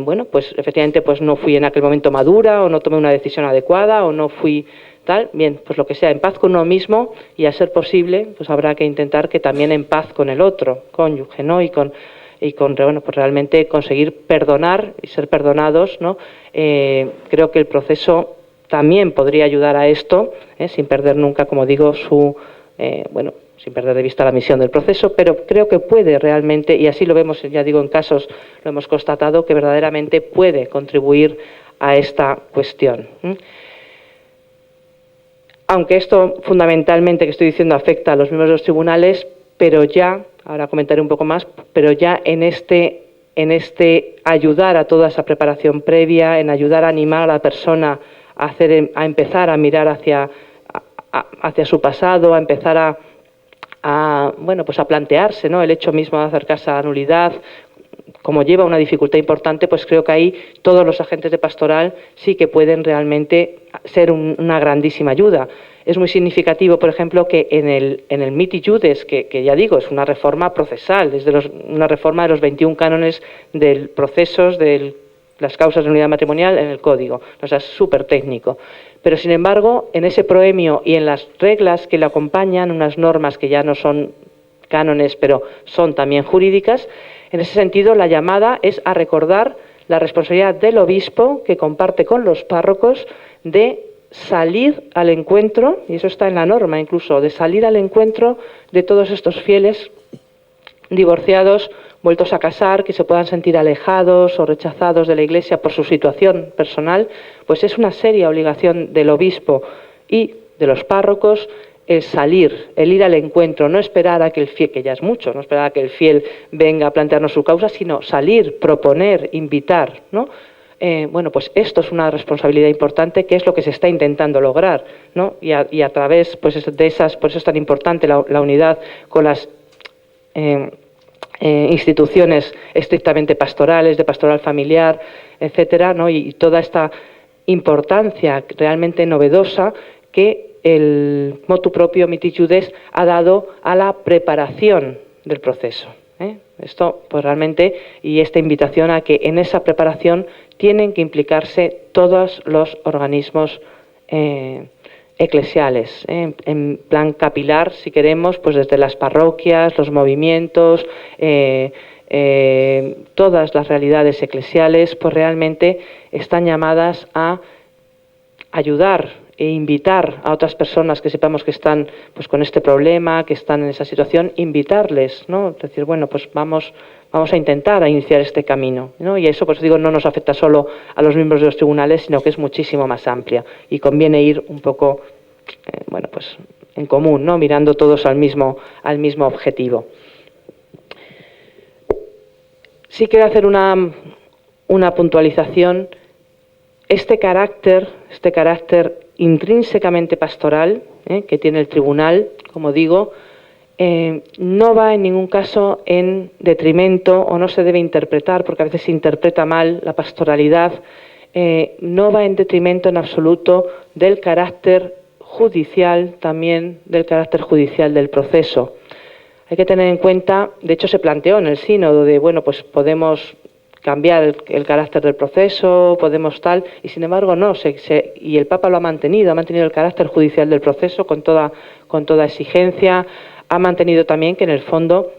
bueno, pues efectivamente pues no fui en aquel momento madura o no tomé una decisión adecuada o no fui tal, bien, pues lo que sea, en paz con uno mismo y a ser posible, pues habrá que intentar que también en paz con el otro, cónyuge, ¿no? Y con bueno, pues realmente conseguir perdonar y ser perdonados, ¿no? Creo que el proceso también podría ayudar a esto, sin perder nunca, como digo, bueno, sin perder de vista la misión del proceso, pero creo que puede realmente, y así lo vemos, ya digo, en casos, lo hemos constatado, que verdaderamente puede contribuir a esta cuestión. Aunque esto fundamentalmente que estoy diciendo afecta a los miembros de los tribunales, pero ya, ahora comentaré un poco más, pero ya en este ayudar a toda esa preparación previa, en ayudar a animar a la persona a empezar a mirar hacia su pasado, a empezar bueno, pues a plantearse, ¿no?, el hecho mismo de acercarse a la nulidad, como lleva una dificultad importante, pues creo que ahí todos los agentes de pastoral sí que pueden realmente ser una grandísima ayuda. Es muy significativo, por ejemplo, que en el Miti Judes, que ya digo, es una reforma procesal, es una reforma de los 21 cánones del procesos de las causas de nulidad matrimonial en el Código, o sea, es súper técnico. Pero, sin embargo, en ese proemio y en las reglas que le acompañan, unas normas que ya no son cánones, pero son también jurídicas, en ese sentido, la llamada es a recordar la responsabilidad del obispo, que comparte con los párrocos, de salir al encuentro, y eso está en la norma incluso, de salir al encuentro de todos estos fieles divorciados, vueltos a casar, que se puedan sentir alejados o rechazados de la Iglesia por su situación personal, pues es una seria obligación del obispo y de los párrocos el salir, el ir al encuentro, no esperar a que el fiel, que ya es mucho, no esperar a que el fiel venga a plantearnos su causa, sino salir, proponer, invitar, ¿no? Bueno, pues esto es una responsabilidad importante, que es lo que se está intentando lograr, ¿no? Y a través, pues de esas, por eso es tan importante la unidad con las instituciones estrictamente pastorales, de pastoral familiar, etcétera, ¿no? Y toda esta importancia realmente novedosa que el motu propio Mitis Judes ha dado a la preparación del proceso. Esto, pues realmente, y esta invitación a que en esa preparación tienen que implicarse todos los organismos eclesiales, en plan capilar, si queremos, pues desde las parroquias, los movimientos, todas las realidades eclesiales, pues realmente están llamadas a ayudar e invitar a otras personas que sepamos que están pues con este problema, que están en esa situación, invitarles, ¿no? Es decir, bueno, pues vamos a intentar a iniciar este camino, ¿no? Y eso, pues digo, no nos afecta solo a los miembros de los tribunales, sino que es muchísimo más amplia y conviene ir un poco, bueno, pues en común, ¿no? Mirando todos al mismo objetivo. Sí quiero hacer una puntualización. Este carácter intrínsecamente pastoral que tiene el tribunal, como digo, no va en ningún caso en detrimento, o no se debe interpretar, porque a veces se interpreta mal la pastoralidad, no va en detrimento en absoluto del carácter judicial, también del carácter judicial del proceso. Hay que tener en cuenta, de hecho se planteó en el sínodo, de bueno, pues podemos cambiar el carácter del proceso, podemos tal, y sin embargo no, y el Papa lo ha mantenido el carácter judicial del proceso con toda exigencia, ha mantenido también que en el fondo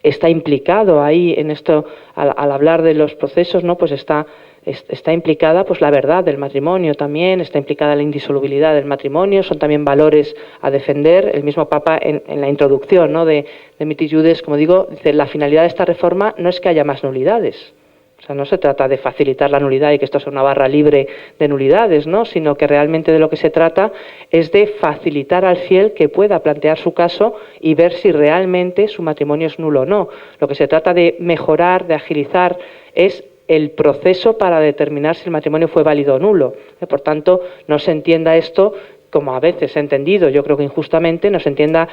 está implicado ahí en esto, al hablar de los procesos, ¿no? Pues está implicada pues la verdad del matrimonio también, está implicada la indisolubilidad del matrimonio, son también valores a defender. El mismo Papa en la introducción, ¿no? de Mitis Judes, como digo, dice, la finalidad de esta reforma no es que haya más nulidades. O sea, no se trata de facilitar la nulidad y que esto sea una barra libre de nulidades, ¿no? Sino que realmente de lo que se trata es de facilitar al fiel que pueda plantear su caso y ver si realmente su matrimonio es nulo o no. Lo que se trata de mejorar, de agilizar, es el proceso para determinar si el matrimonio fue válido o nulo. Por tanto, no se entienda esto como a veces se ha entendido, yo creo que injustamente, no se entienda,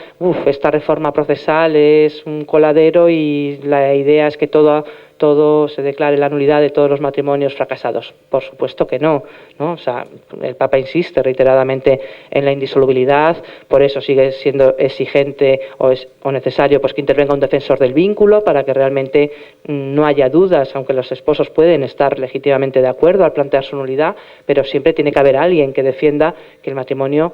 esta reforma procesal es un coladero y la idea es que todo se declare la nulidad de todos los matrimonios fracasados. Por supuesto que no, ¿no? O sea, el Papa insiste reiteradamente en la indisolubilidad, por eso sigue siendo exigente o necesario pues que intervenga un defensor del vínculo para que realmente no haya dudas, aunque los esposos pueden estar legítimamente de acuerdo al plantear su nulidad, pero siempre tiene que haber alguien que defienda que el matrimonio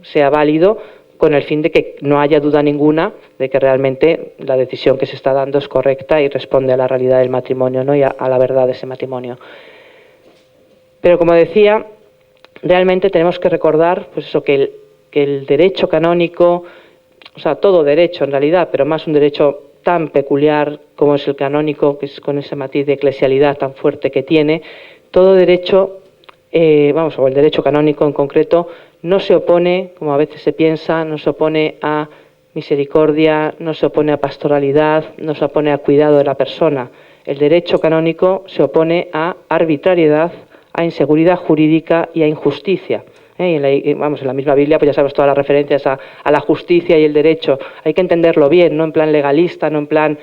sea válido, con el fin de que no haya duda ninguna de que realmente la decisión que se está dando es correcta y responde a la realidad del matrimonio, ¿no? Y a la verdad de ese matrimonio. Pero como decía, realmente tenemos que recordar pues eso, que el derecho canónico, o sea, todo derecho en realidad, pero más un derecho tan peculiar como es el canónico, que es con ese matiz de eclesialidad tan fuerte que tiene, todo derecho, o el derecho canónico en concreto, no se opone, como a veces se piensa, no se opone a misericordia, no se opone a pastoralidad, no se opone a cuidado de la persona. El derecho canónico se opone a arbitrariedad, a inseguridad jurídica y a injusticia. En la misma Biblia, pues ya sabes todas las referencias a la justicia y el derecho. Hay que entenderlo bien, no en plan legalista, no en plan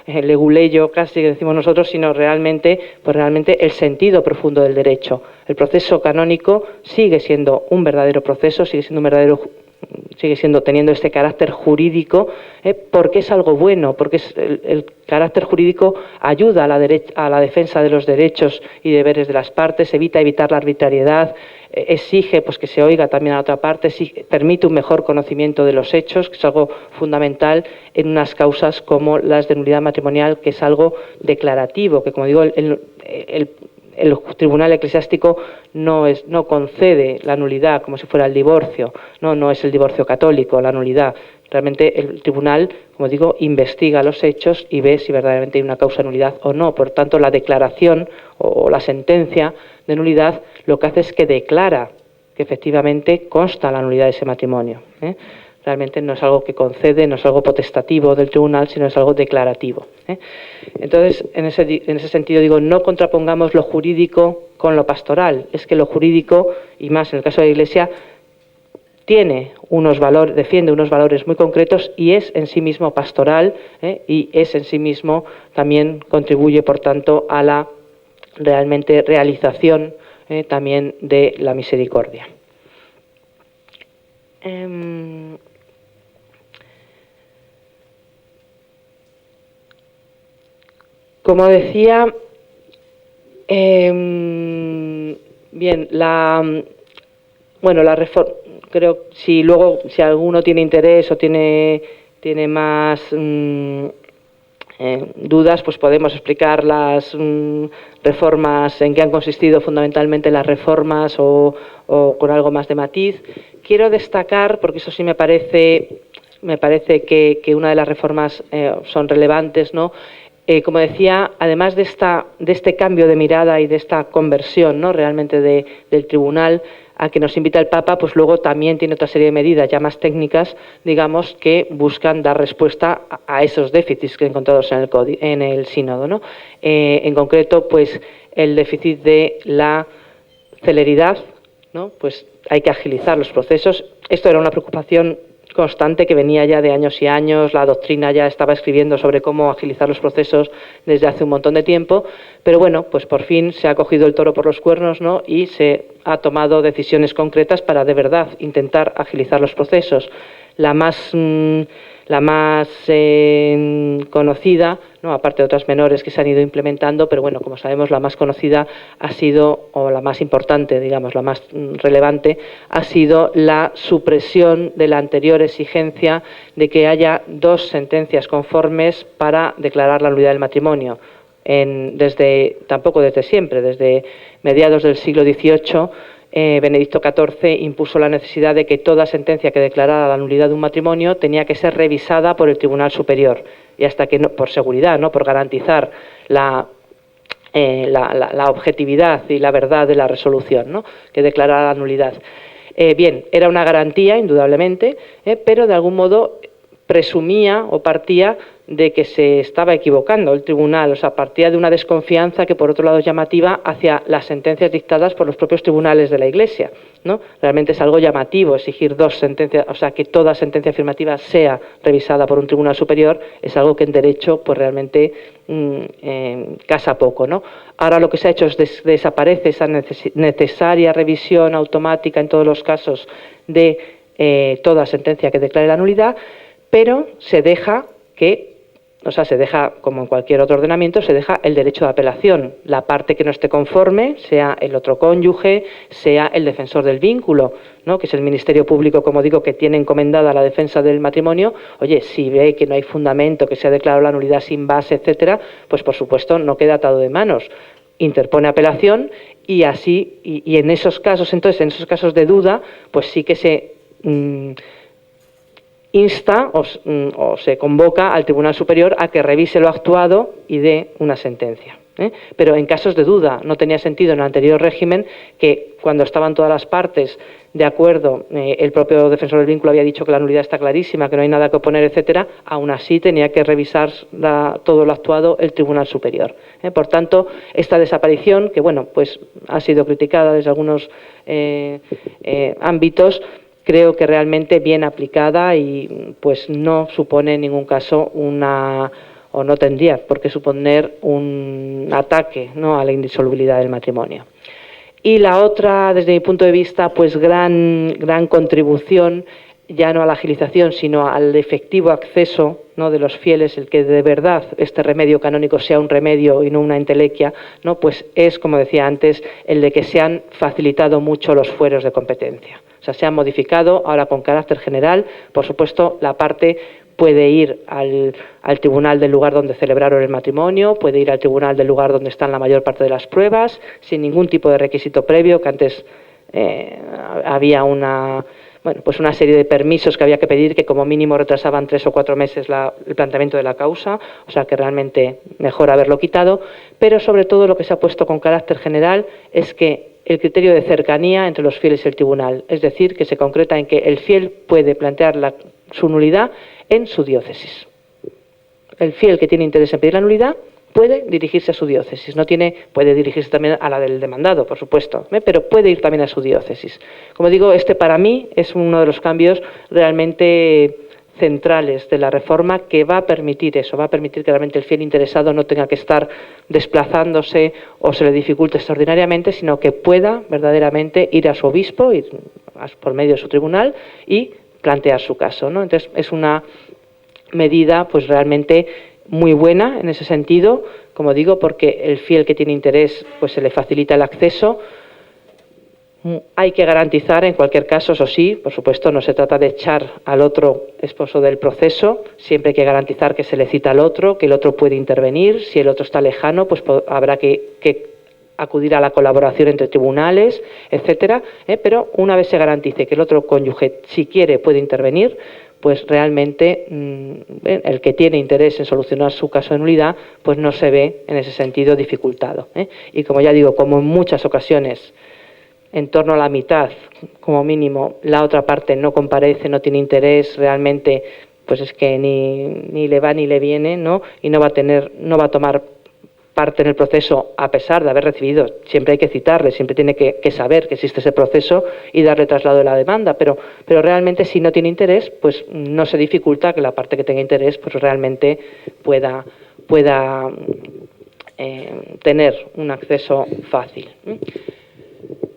leguleyo, casi que decimos nosotros, sino realmente el sentido profundo del derecho. El proceso canónico sigue siendo un verdadero proceso, sigue siendo teniendo este carácter jurídico, porque es algo bueno, porque el carácter jurídico ayuda a la defensa de los derechos y deberes de las partes, evitar la arbitrariedad, exige pues que se oiga también a la otra parte, permite un mejor conocimiento de los hechos, que es algo fundamental en unas causas como las de nulidad matrimonial, que es algo declarativo, que como digo, el tribunal eclesiástico no concede la nulidad como si fuera el divorcio, no es el divorcio católico, la nulidad. Realmente el tribunal, como digo, investiga los hechos y ve si verdaderamente hay una causa de nulidad o no. Por tanto, la declaración o la sentencia de nulidad lo que hace es que declara que efectivamente consta la nulidad de ese matrimonio. Realmente no es algo que concede, no es algo potestativo del tribunal, sino es algo declarativo. Entonces, en ese sentido digo, no contrapongamos lo jurídico con lo pastoral. Es que lo jurídico, y más en el caso de la Iglesia, defiende unos valores muy concretos y es en sí mismo pastoral, y es en sí mismo también contribuye, por tanto, a la realmente realización también de la misericordia. Como decía, bien, la reforma, creo, si alguno tiene interés o tiene más dudas, pues podemos explicar las reformas, en qué han consistido fundamentalmente las reformas o con algo más de matiz. Quiero destacar, porque eso sí me parece que una de las reformas son relevantes, ¿no? Como decía, además de este cambio de mirada y de esta conversión, ¿no?, realmente del tribunal a que nos invita el Papa, pues luego también tiene otra serie de medidas ya más técnicas, digamos, que buscan dar respuesta a esos déficits que encontrados en el sínodo, ¿no? En concreto, pues el déficit de la celeridad, ¿no? Pues hay que agilizar los procesos. Esto era una preocupación constante que venía ya de años y años, la doctrina ya estaba escribiendo sobre cómo agilizar los procesos desde hace un montón de tiempo, pero bueno, pues por fin se ha cogido el toro por los cuernos, ¿no?, y se ha tomado decisiones concretas para de verdad intentar agilizar los procesos. La más conocida, ¿no?, aparte de otras menores que se han ido implementando, pero bueno, como sabemos, la más conocida ha sido, o la más importante, digamos, la más relevante, ha sido la supresión de la anterior exigencia de que haya 2 sentencias conformes para declarar la nulidad del matrimonio. Tampoco desde siempre, desde mediados del siglo XVIII, Benedicto XIV impuso la necesidad de que toda sentencia que declarara la nulidad de un matrimonio tenía que ser revisada por el Tribunal Superior, y hasta que, por seguridad, ¿no?, por garantizar la objetividad y la verdad de la resolución, ¿no?, que declarara la nulidad. Bien, era una garantía, indudablemente, pero de algún modo presumía o partía de que se estaba equivocando el tribunal, o sea, partía de una desconfianza que por otro lado es llamativa hacia las sentencias dictadas por los propios tribunales de la Iglesia, ¿no? Realmente es algo llamativo exigir 2 sentencias, o sea, que toda sentencia afirmativa sea revisada por un tribunal superior, es algo que en derecho pues realmente casa poco, ¿no? Ahora lo que se ha hecho es desaparece esa necesaria revisión automática en todos los casos de toda sentencia que declare la nulidad, pero se deja como en cualquier otro ordenamiento, se deja el derecho de apelación. La parte que no esté conforme, sea el otro cónyuge, sea el defensor del vínculo, ¿no?, que es el Ministerio Público, como digo, que tiene encomendada la defensa del matrimonio. Oye, si ve que no hay fundamento, que se ha declarado la nulidad sin base, etcétera, pues por supuesto no queda atado de manos. Interpone apelación y así, y en esos casos, entonces, en esos casos de duda, pues sí que se insta o se convoca al Tribunal Superior a que revise lo actuado y dé una sentencia. Pero en casos de duda, no tenía sentido en el anterior régimen que cuando estaban todas las partes de acuerdo, el propio defensor del vínculo había dicho que la nulidad está clarísima, que no hay nada que oponer, etcétera, aún así tenía que revisar todo lo actuado el Tribunal Superior. Por tanto, esta desaparición, que bueno, pues ha sido criticada desde algunos ámbitos, creo que realmente bien aplicada y pues no supone en ningún caso o no tendría por qué suponer un ataque, ¿no?, a la indisolubilidad del matrimonio. Y la otra, desde mi punto de vista, pues gran contribución, ya no a la agilización, sino al efectivo acceso, ¿no?, de los fieles, el que de verdad este remedio canónico sea un remedio y no una entelequia, ¿no?, pues es, como decía antes, el de que se han facilitado mucho los fueros de competencia. O sea, se han modificado ahora con carácter general. Por supuesto, la parte puede ir al tribunal del lugar donde celebraron el matrimonio, puede ir al tribunal del lugar donde están la mayor parte de las pruebas, sin ningún tipo de requisito previo, que antes había una serie de permisos que había que pedir que como mínimo retrasaban 3 o 4 meses el planteamiento de la causa, o sea que realmente mejor haberlo quitado, pero sobre todo lo que se ha puesto con carácter general es que el criterio de cercanía entre los fieles y el tribunal, es decir, que se concreta en que el fiel puede plantear su nulidad en su diócesis. El fiel que tiene interés en pedir la nulidad puede dirigirse a su diócesis, puede dirigirse también a la del demandado, por supuesto, pero puede ir también a su diócesis. Como digo, para mí es uno de los cambios realmente centrales de la reforma que va a permitir eso, va a permitir que realmente el fiel interesado no tenga que estar desplazándose o se le dificulte extraordinariamente, sino que pueda verdaderamente ir a su obispo, ir por medio de su tribunal y plantear su caso, ¿no? Entonces, es una medida pues realmente muy buena en ese sentido, como digo, porque el fiel que tiene interés pues se le facilita el acceso. Hay que garantizar, en cualquier caso, eso sí, por supuesto, no se trata de echar al otro esposo del proceso, siempre hay que garantizar que se le cita al otro, que el otro puede intervenir, si el otro está lejano, pues habrá que acudir a la colaboración entre tribunales, etcétera, pero una vez se garantice que el otro cónyuge, si quiere, puede intervenir, pues realmente el que tiene interés en solucionar su caso de nulidad, pues no se ve en ese sentido dificultado. Y como ya digo, como en muchas ocasiones, en torno a la mitad, como mínimo, la otra parte no comparece, no tiene interés, realmente, pues es que ni le va ni le viene, ¿no? Y no va a tomar parte en el proceso a pesar de haber recibido. Siempre hay que citarle, siempre tiene que saber que existe ese proceso y darle traslado de la demanda, pero realmente si no tiene interés, pues no se dificulta que la parte que tenga interés pues realmente pueda tener un acceso fácil.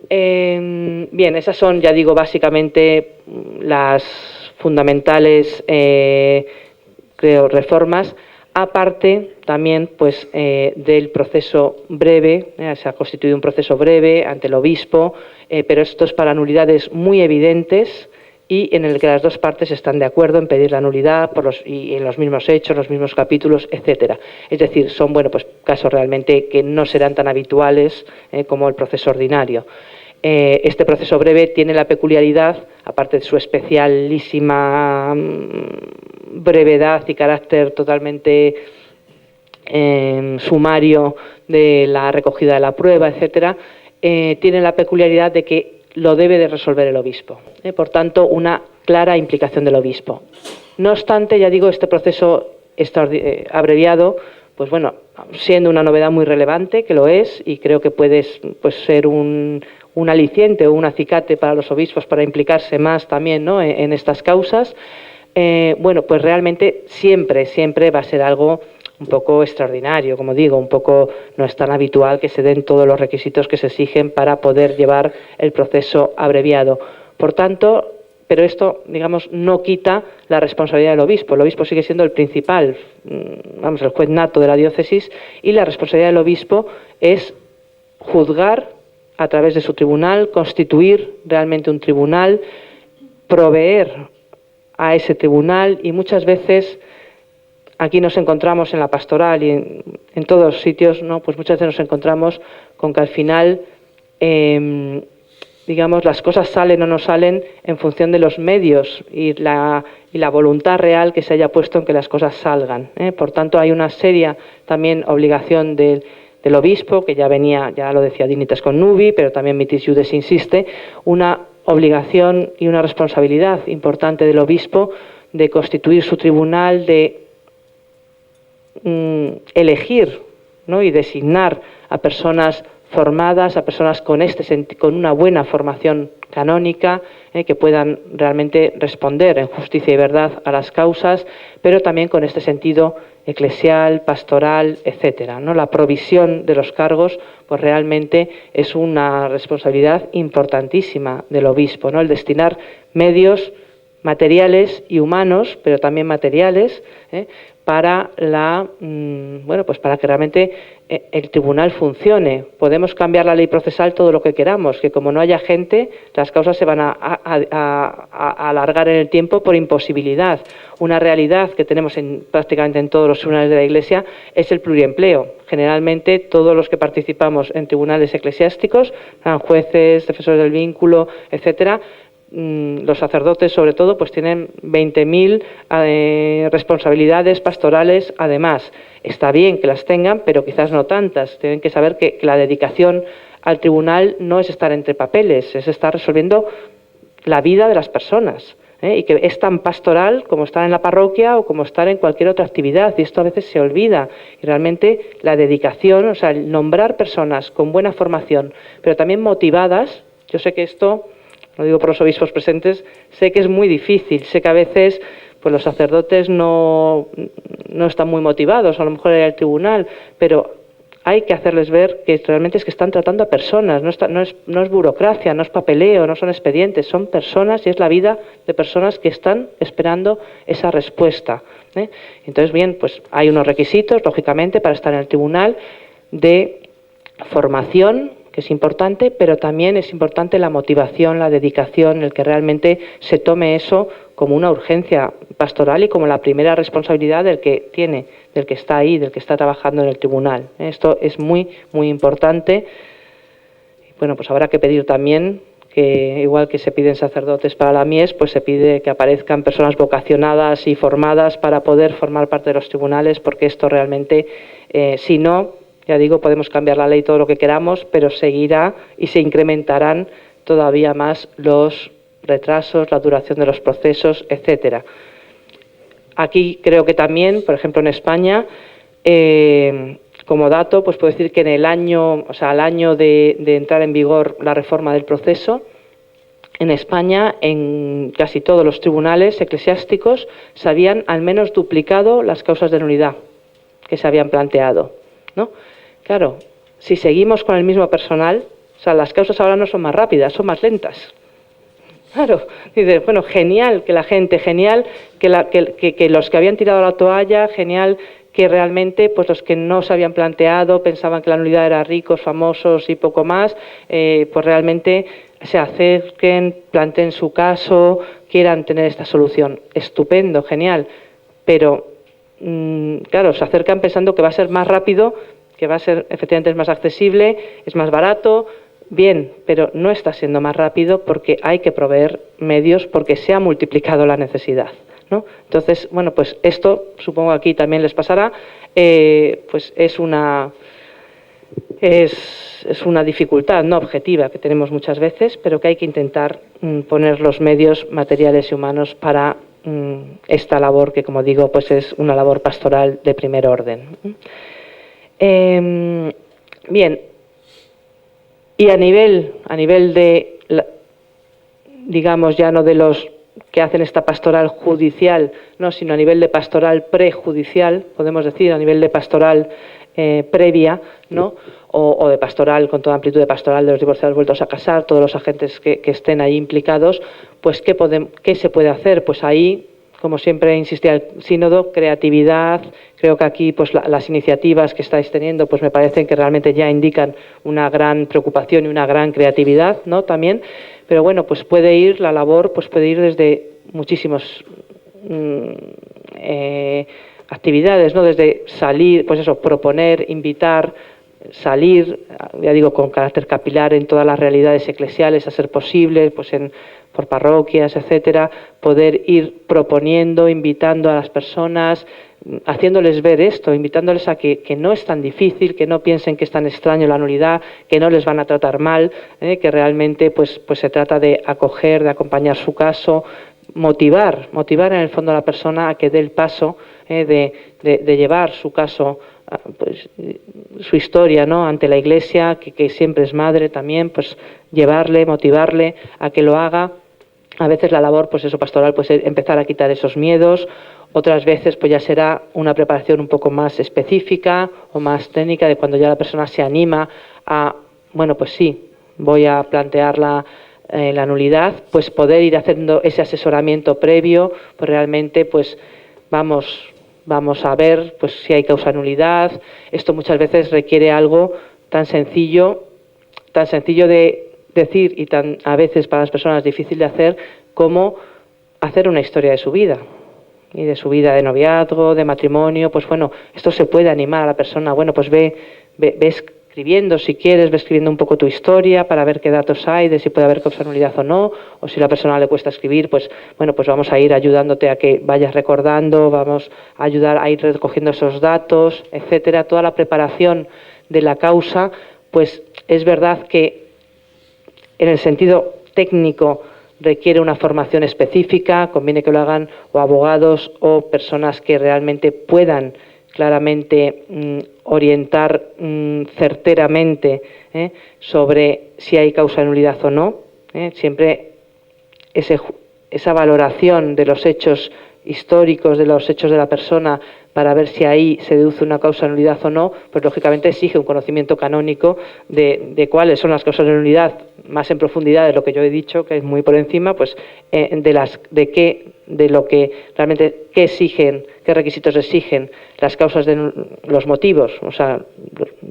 Bien, esas son, ya digo, básicamente las fundamentales, creo, reformas. Aparte, también, pues, del proceso breve, se ha constituido un proceso breve ante el obispo, pero esto es para nulidades muy evidentes y en el que las dos partes están de acuerdo en pedir la nulidad y en los mismos hechos, los mismos capítulos, etcétera. Es decir, son, bueno, pues casos realmente que no serán tan habituales como el proceso ordinario. Este proceso breve tiene la peculiaridad, aparte de su especialísima brevedad y carácter totalmente sumario de la recogida de la prueba, etcétera, tiene la peculiaridad de que lo debe de resolver el obispo. Por tanto, una clara implicación del obispo. No obstante, ya digo, este proceso abreviado, pues bueno, siendo una novedad muy relevante, que lo es, y creo que puede pues, ser un aliciente o un acicate para los obispos para implicarse más también, ¿no?, en estas causas, bueno, pues realmente siempre va a ser algo un poco extraordinario, como digo, un poco no es tan habitual que se den todos los requisitos que se exigen para poder llevar el proceso abreviado. Por tanto, pero esto, digamos, no quita la responsabilidad del obispo. El obispo sigue siendo el principal, vamos, el juez nato de la diócesis, y la responsabilidad del obispo es juzgar a través de su tribunal, constituir realmente un tribunal, proveer a ese tribunal, y muchas veces aquí nos encontramos en la pastoral y en todos los sitios, ¿no? Pues muchas veces nos encontramos con que al final, digamos, las cosas salen o no salen en función de los medios y la voluntad real que se haya puesto en que las cosas salgan. Por tanto, hay una seria también obligación del obispo, que ya lo decía Dignitas Connubii, pero también Mitis Iudes insiste, una obligación y una responsabilidad importante del obispo de constituir su tribunal, de elegir, ¿no?, y designar a personas formadas, a personas con una buena formación canónica, que puedan realmente responder en justicia y verdad a las causas, pero también con este sentido eclesial, pastoral, etcétera, ¿no? La provisión de los cargos, pues realmente es una responsabilidad importantísima del obispo, ¿no? El destinar medios materiales y humanos, pero también materiales, para pues para que realmente el tribunal funcione. Podemos cambiar la ley procesal todo lo que queramos, que como no haya gente, las causas se van a alargar en el tiempo por imposibilidad. Una realidad que tenemos prácticamente en todos los tribunales de la Iglesia es el pluriempleo. Generalmente todos los que participamos en tribunales eclesiásticos, jueces, defensores del vínculo, etcétera, los sacerdotes sobre todo pues tienen 20.000 responsabilidades pastorales. Además, está bien que las tengan, pero quizás no tantas. Tienen que saber que la dedicación al tribunal no es estar entre papeles, es estar resolviendo la vida de las personas, y que es tan pastoral como estar en la parroquia o como estar en cualquier otra actividad, y esto a veces se olvida. Y realmente la dedicación, o sea, el nombrar personas con buena formación, pero también motivadas. Yo sé que esto, lo digo por los obispos presentes, sé que es muy difícil, sé que a veces pues los sacerdotes no están muy motivados, a lo mejor en el tribunal, pero hay que hacerles ver que realmente es que están tratando a personas, no es burocracia, no es papeleo, no son expedientes, son personas y es la vida de personas que están esperando esa respuesta. Entonces, bien, pues hay unos requisitos, lógicamente, para estar en el tribunal de formación, que es importante, pero también es importante la motivación, la dedicación, el que realmente se tome eso como una urgencia pastoral y como la primera responsabilidad del que tiene, del que está ahí, del que está trabajando en el tribunal. Esto es muy, muy importante. Bueno, pues habrá que pedir también que, igual que se piden sacerdotes para la mies, pues se pide que aparezcan personas vocacionadas y formadas para poder formar parte de los tribunales, porque esto realmente, si no, ya digo, podemos cambiar la ley todo lo que queramos, pero seguirá y se incrementarán todavía más los retrasos, la duración de los procesos, etcétera. Aquí creo que también, por ejemplo, en España, como dato, pues puedo decir que en el año, o sea, al año de entrar en vigor la reforma del proceso, en España, en casi todos los tribunales eclesiásticos, se habían al menos duplicado las causas de nulidad que se habían planteado, ¿no? Claro, si seguimos con el mismo personal, o sea, las causas ahora no son más rápidas, son más lentas. Claro, dice, bueno, genial que la gente, genial que los que habían tirado la toalla, genial que realmente pues los que no se habían planteado, pensaban que la nulidad era ricos, famosos y poco más, pues realmente se acerquen, planteen su caso, quieran tener esta solución. Estupendo, genial, pero claro, se acercan pensando que va a ser más rápido, que va a ser, efectivamente es más accesible, es más barato, bien, pero no está siendo más rápido porque hay que proveer medios, porque se ha multiplicado la necesidad, ¿no? Entonces, bueno, pues esto supongo aquí también les pasará, pues es una dificultad no objetiva que tenemos muchas veces, pero que hay que intentar poner los medios materiales y humanos para esta labor que, como digo, pues es una labor pastoral de primer orden. Bien, y a nivel de, digamos, ya no de los que hacen esta pastoral judicial, no, sino a nivel de pastoral prejudicial, podemos decir, a nivel de pastoral previa, ¿no? O de pastoral, con toda amplitud de pastoral de los divorciados vueltos a casar, todos los agentes que estén ahí implicados, pues ¿qué se puede hacer? Pues ahí, como siempre insistía el sínodo, creatividad. Creo que aquí pues las iniciativas que estáis teniendo pues me parecen que realmente ya indican una gran preocupación y una gran creatividad, ¿no? También, pero bueno, pues puede ir la labor, pues puede ir desde muchísimos actividades, ¿no? Desde salir, pues eso, proponer, invitar, salir, ya digo, con carácter capilar en todas las realidades eclesiales, a ser posible, pues por parroquias, etcétera, poder ir proponiendo, invitando a las personas, haciéndoles ver esto, invitándoles a que no es tan difícil, que no piensen que es tan extraño la nulidad, que no les van a tratar mal, que realmente pues se trata de acoger, de acompañar su caso, motivar en el fondo a la persona a que dé el paso de llevar su caso, pues su historia, ¿no? Ante la Iglesia, que siempre es madre también, pues llevarle, motivarle a que lo haga. A veces la labor, pues eso, pastoral, pues empezar a quitar esos miedos. Otras veces, pues ya será una preparación un poco más específica o más técnica, de cuando ya la persona se anima a, bueno, pues sí, voy a plantear la nulidad, pues poder ir haciendo ese asesoramiento previo, pues realmente, pues vamos a ver pues si hay causa de nulidad. Esto muchas veces requiere algo tan sencillo de decir y tan a veces para las personas difícil de hacer, como hacer una historia de su vida y de su vida de noviazgo, de matrimonio. Pues bueno, esto se puede animar a la persona, bueno, pues ve escribiendo, si quieres, ve escribiendo un poco tu historia para ver qué datos hay de si puede haber causa de nulidad o no, o si a la persona le cuesta escribir, pues bueno, pues vamos a ir ayudándote a que vayas recordando, vamos a ayudar a ir recogiendo esos datos, etcétera. Toda la preparación de la causa, pues es verdad que en el sentido técnico requiere una formación específica, conviene que lo hagan o abogados o personas que realmente puedan claramente orientar certeramente sobre si hay causa de nulidad o no. Siempre esa valoración de los hechos históricos de los hechos de la persona para ver si ahí se deduce una causa de nulidad o no, pues lógicamente exige un conocimiento canónico de cuáles son las causas de nulidad más en profundidad de lo que yo he dicho, que es muy por encima, pues de lo que realmente qué exigen, qué requisitos exigen las causas de los motivos, o sea,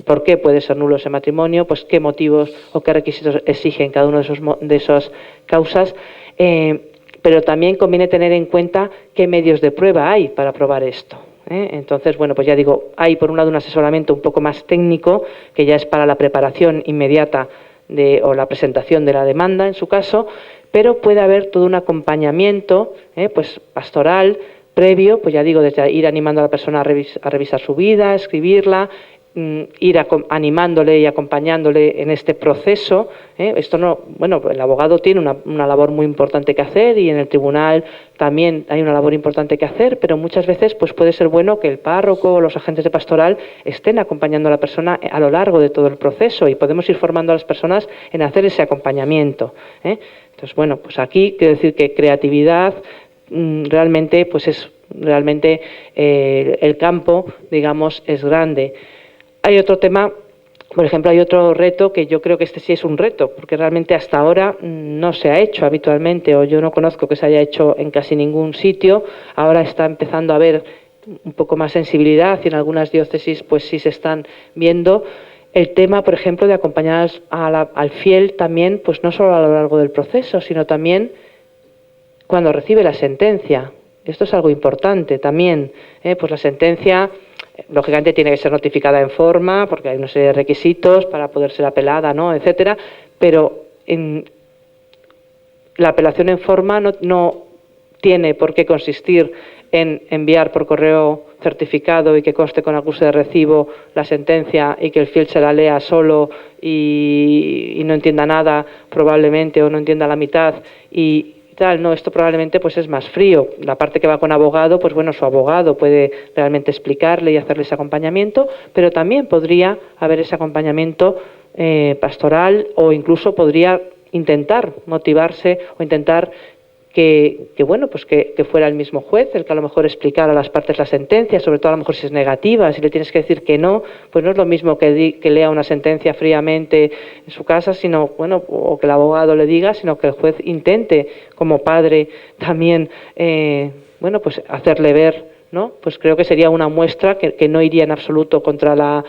por qué puede ser nulo ese matrimonio, pues qué motivos o qué requisitos exigen cada uno de esas causas. Pero también conviene tener en cuenta qué medios de prueba hay para probar esto. Entonces, bueno, pues ya digo, hay por un lado un asesoramiento un poco más técnico, que ya es para la preparación inmediata o la presentación de la demanda, en su caso, pero puede haber todo un acompañamiento pues pastoral, previo, pues ya digo, desde ir animando a la persona a revisar su vida, a escribirla, ir animándole y acompañándole en este proceso. Esto no, bueno, el abogado tiene una labor muy importante que hacer y en el tribunal también hay una labor importante que hacer, pero muchas veces pues puede ser bueno que el párroco o los agentes de pastoral estén acompañando a la persona a lo largo de todo el proceso y podemos ir formando a las personas en hacer ese acompañamiento. Entonces, bueno, pues aquí quiero decir que creatividad realmente pues es realmente el campo, digamos, es grande. Hay otro tema, por ejemplo, hay otro reto que yo creo que este sí es un reto, porque realmente hasta ahora no se ha hecho habitualmente, o yo no conozco que se haya hecho en casi ningún sitio. Ahora está empezando a haber un poco más sensibilidad y en algunas diócesis pues sí se están viendo el tema, por ejemplo, de acompañar al fiel también, pues no solo a lo largo del proceso, sino también cuando recibe la sentencia. Esto es algo importante también, pues la sentencia lógicamente tiene que ser notificada en forma, porque hay una serie de requisitos para poder ser apelada, ¿no?, etcétera, pero la apelación en forma no tiene por qué consistir en enviar por correo certificado y que conste con acuse de recibo la sentencia y que el fiel se la lea solo y no entienda nada probablemente, o no entienda la mitad y tal. No, esto probablemente pues es más frío. La parte que va con abogado, pues bueno, su abogado puede realmente explicarle y hacerle ese acompañamiento, pero también podría haber ese acompañamiento pastoral, o incluso podría intentar motivarse o intentar que fuera el mismo juez el que a lo mejor explicara a las partes la sentencia, sobre todo a lo mejor si es negativa, si le tienes que decir que no, pues no es lo mismo que lea una sentencia fríamente en su casa, sino, bueno, o que el abogado le diga, sino que el juez intente, como padre, también, pues hacerle ver, ¿no? Pues creo que sería una muestra que no iría en absoluto contra la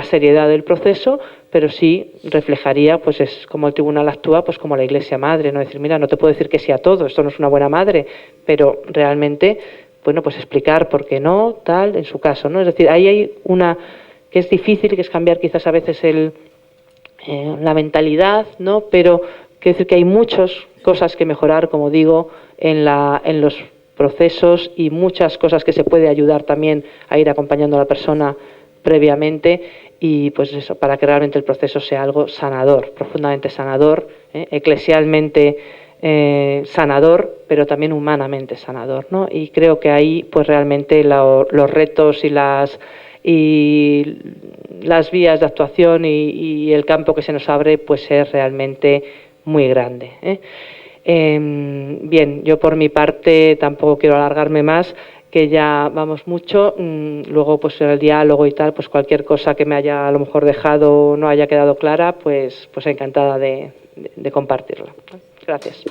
seriedad del proceso, pero sí reflejaría, pues es como el tribunal actúa, pues como la Iglesia madre, no decir, mira, no te puedo decir que sí a todo, esto no es una buena madre, pero realmente, bueno, pues explicar por qué no, tal, en su caso, ¿no? Es decir, ahí hay una que es difícil, que es cambiar quizás a veces la mentalidad, ¿no? Pero quiero decir que hay muchas cosas que mejorar, como digo, en los procesos, y muchas cosas que se puede ayudar también a ir acompañando a la persona previamente, y pues eso, para que realmente el proceso sea algo sanador, profundamente sanador, eclesialmente sanador, pero también humanamente sanador, ¿no? Y creo que ahí pues realmente los retos y las vías de actuación y el campo que se nos abre pues es realmente muy grande. Bien, yo por mi parte tampoco quiero alargarme más, que ya vamos mucho. Luego pues en el diálogo y tal, pues cualquier cosa que me haya a lo mejor dejado o no haya quedado clara, pues encantada de compartirla. Gracias.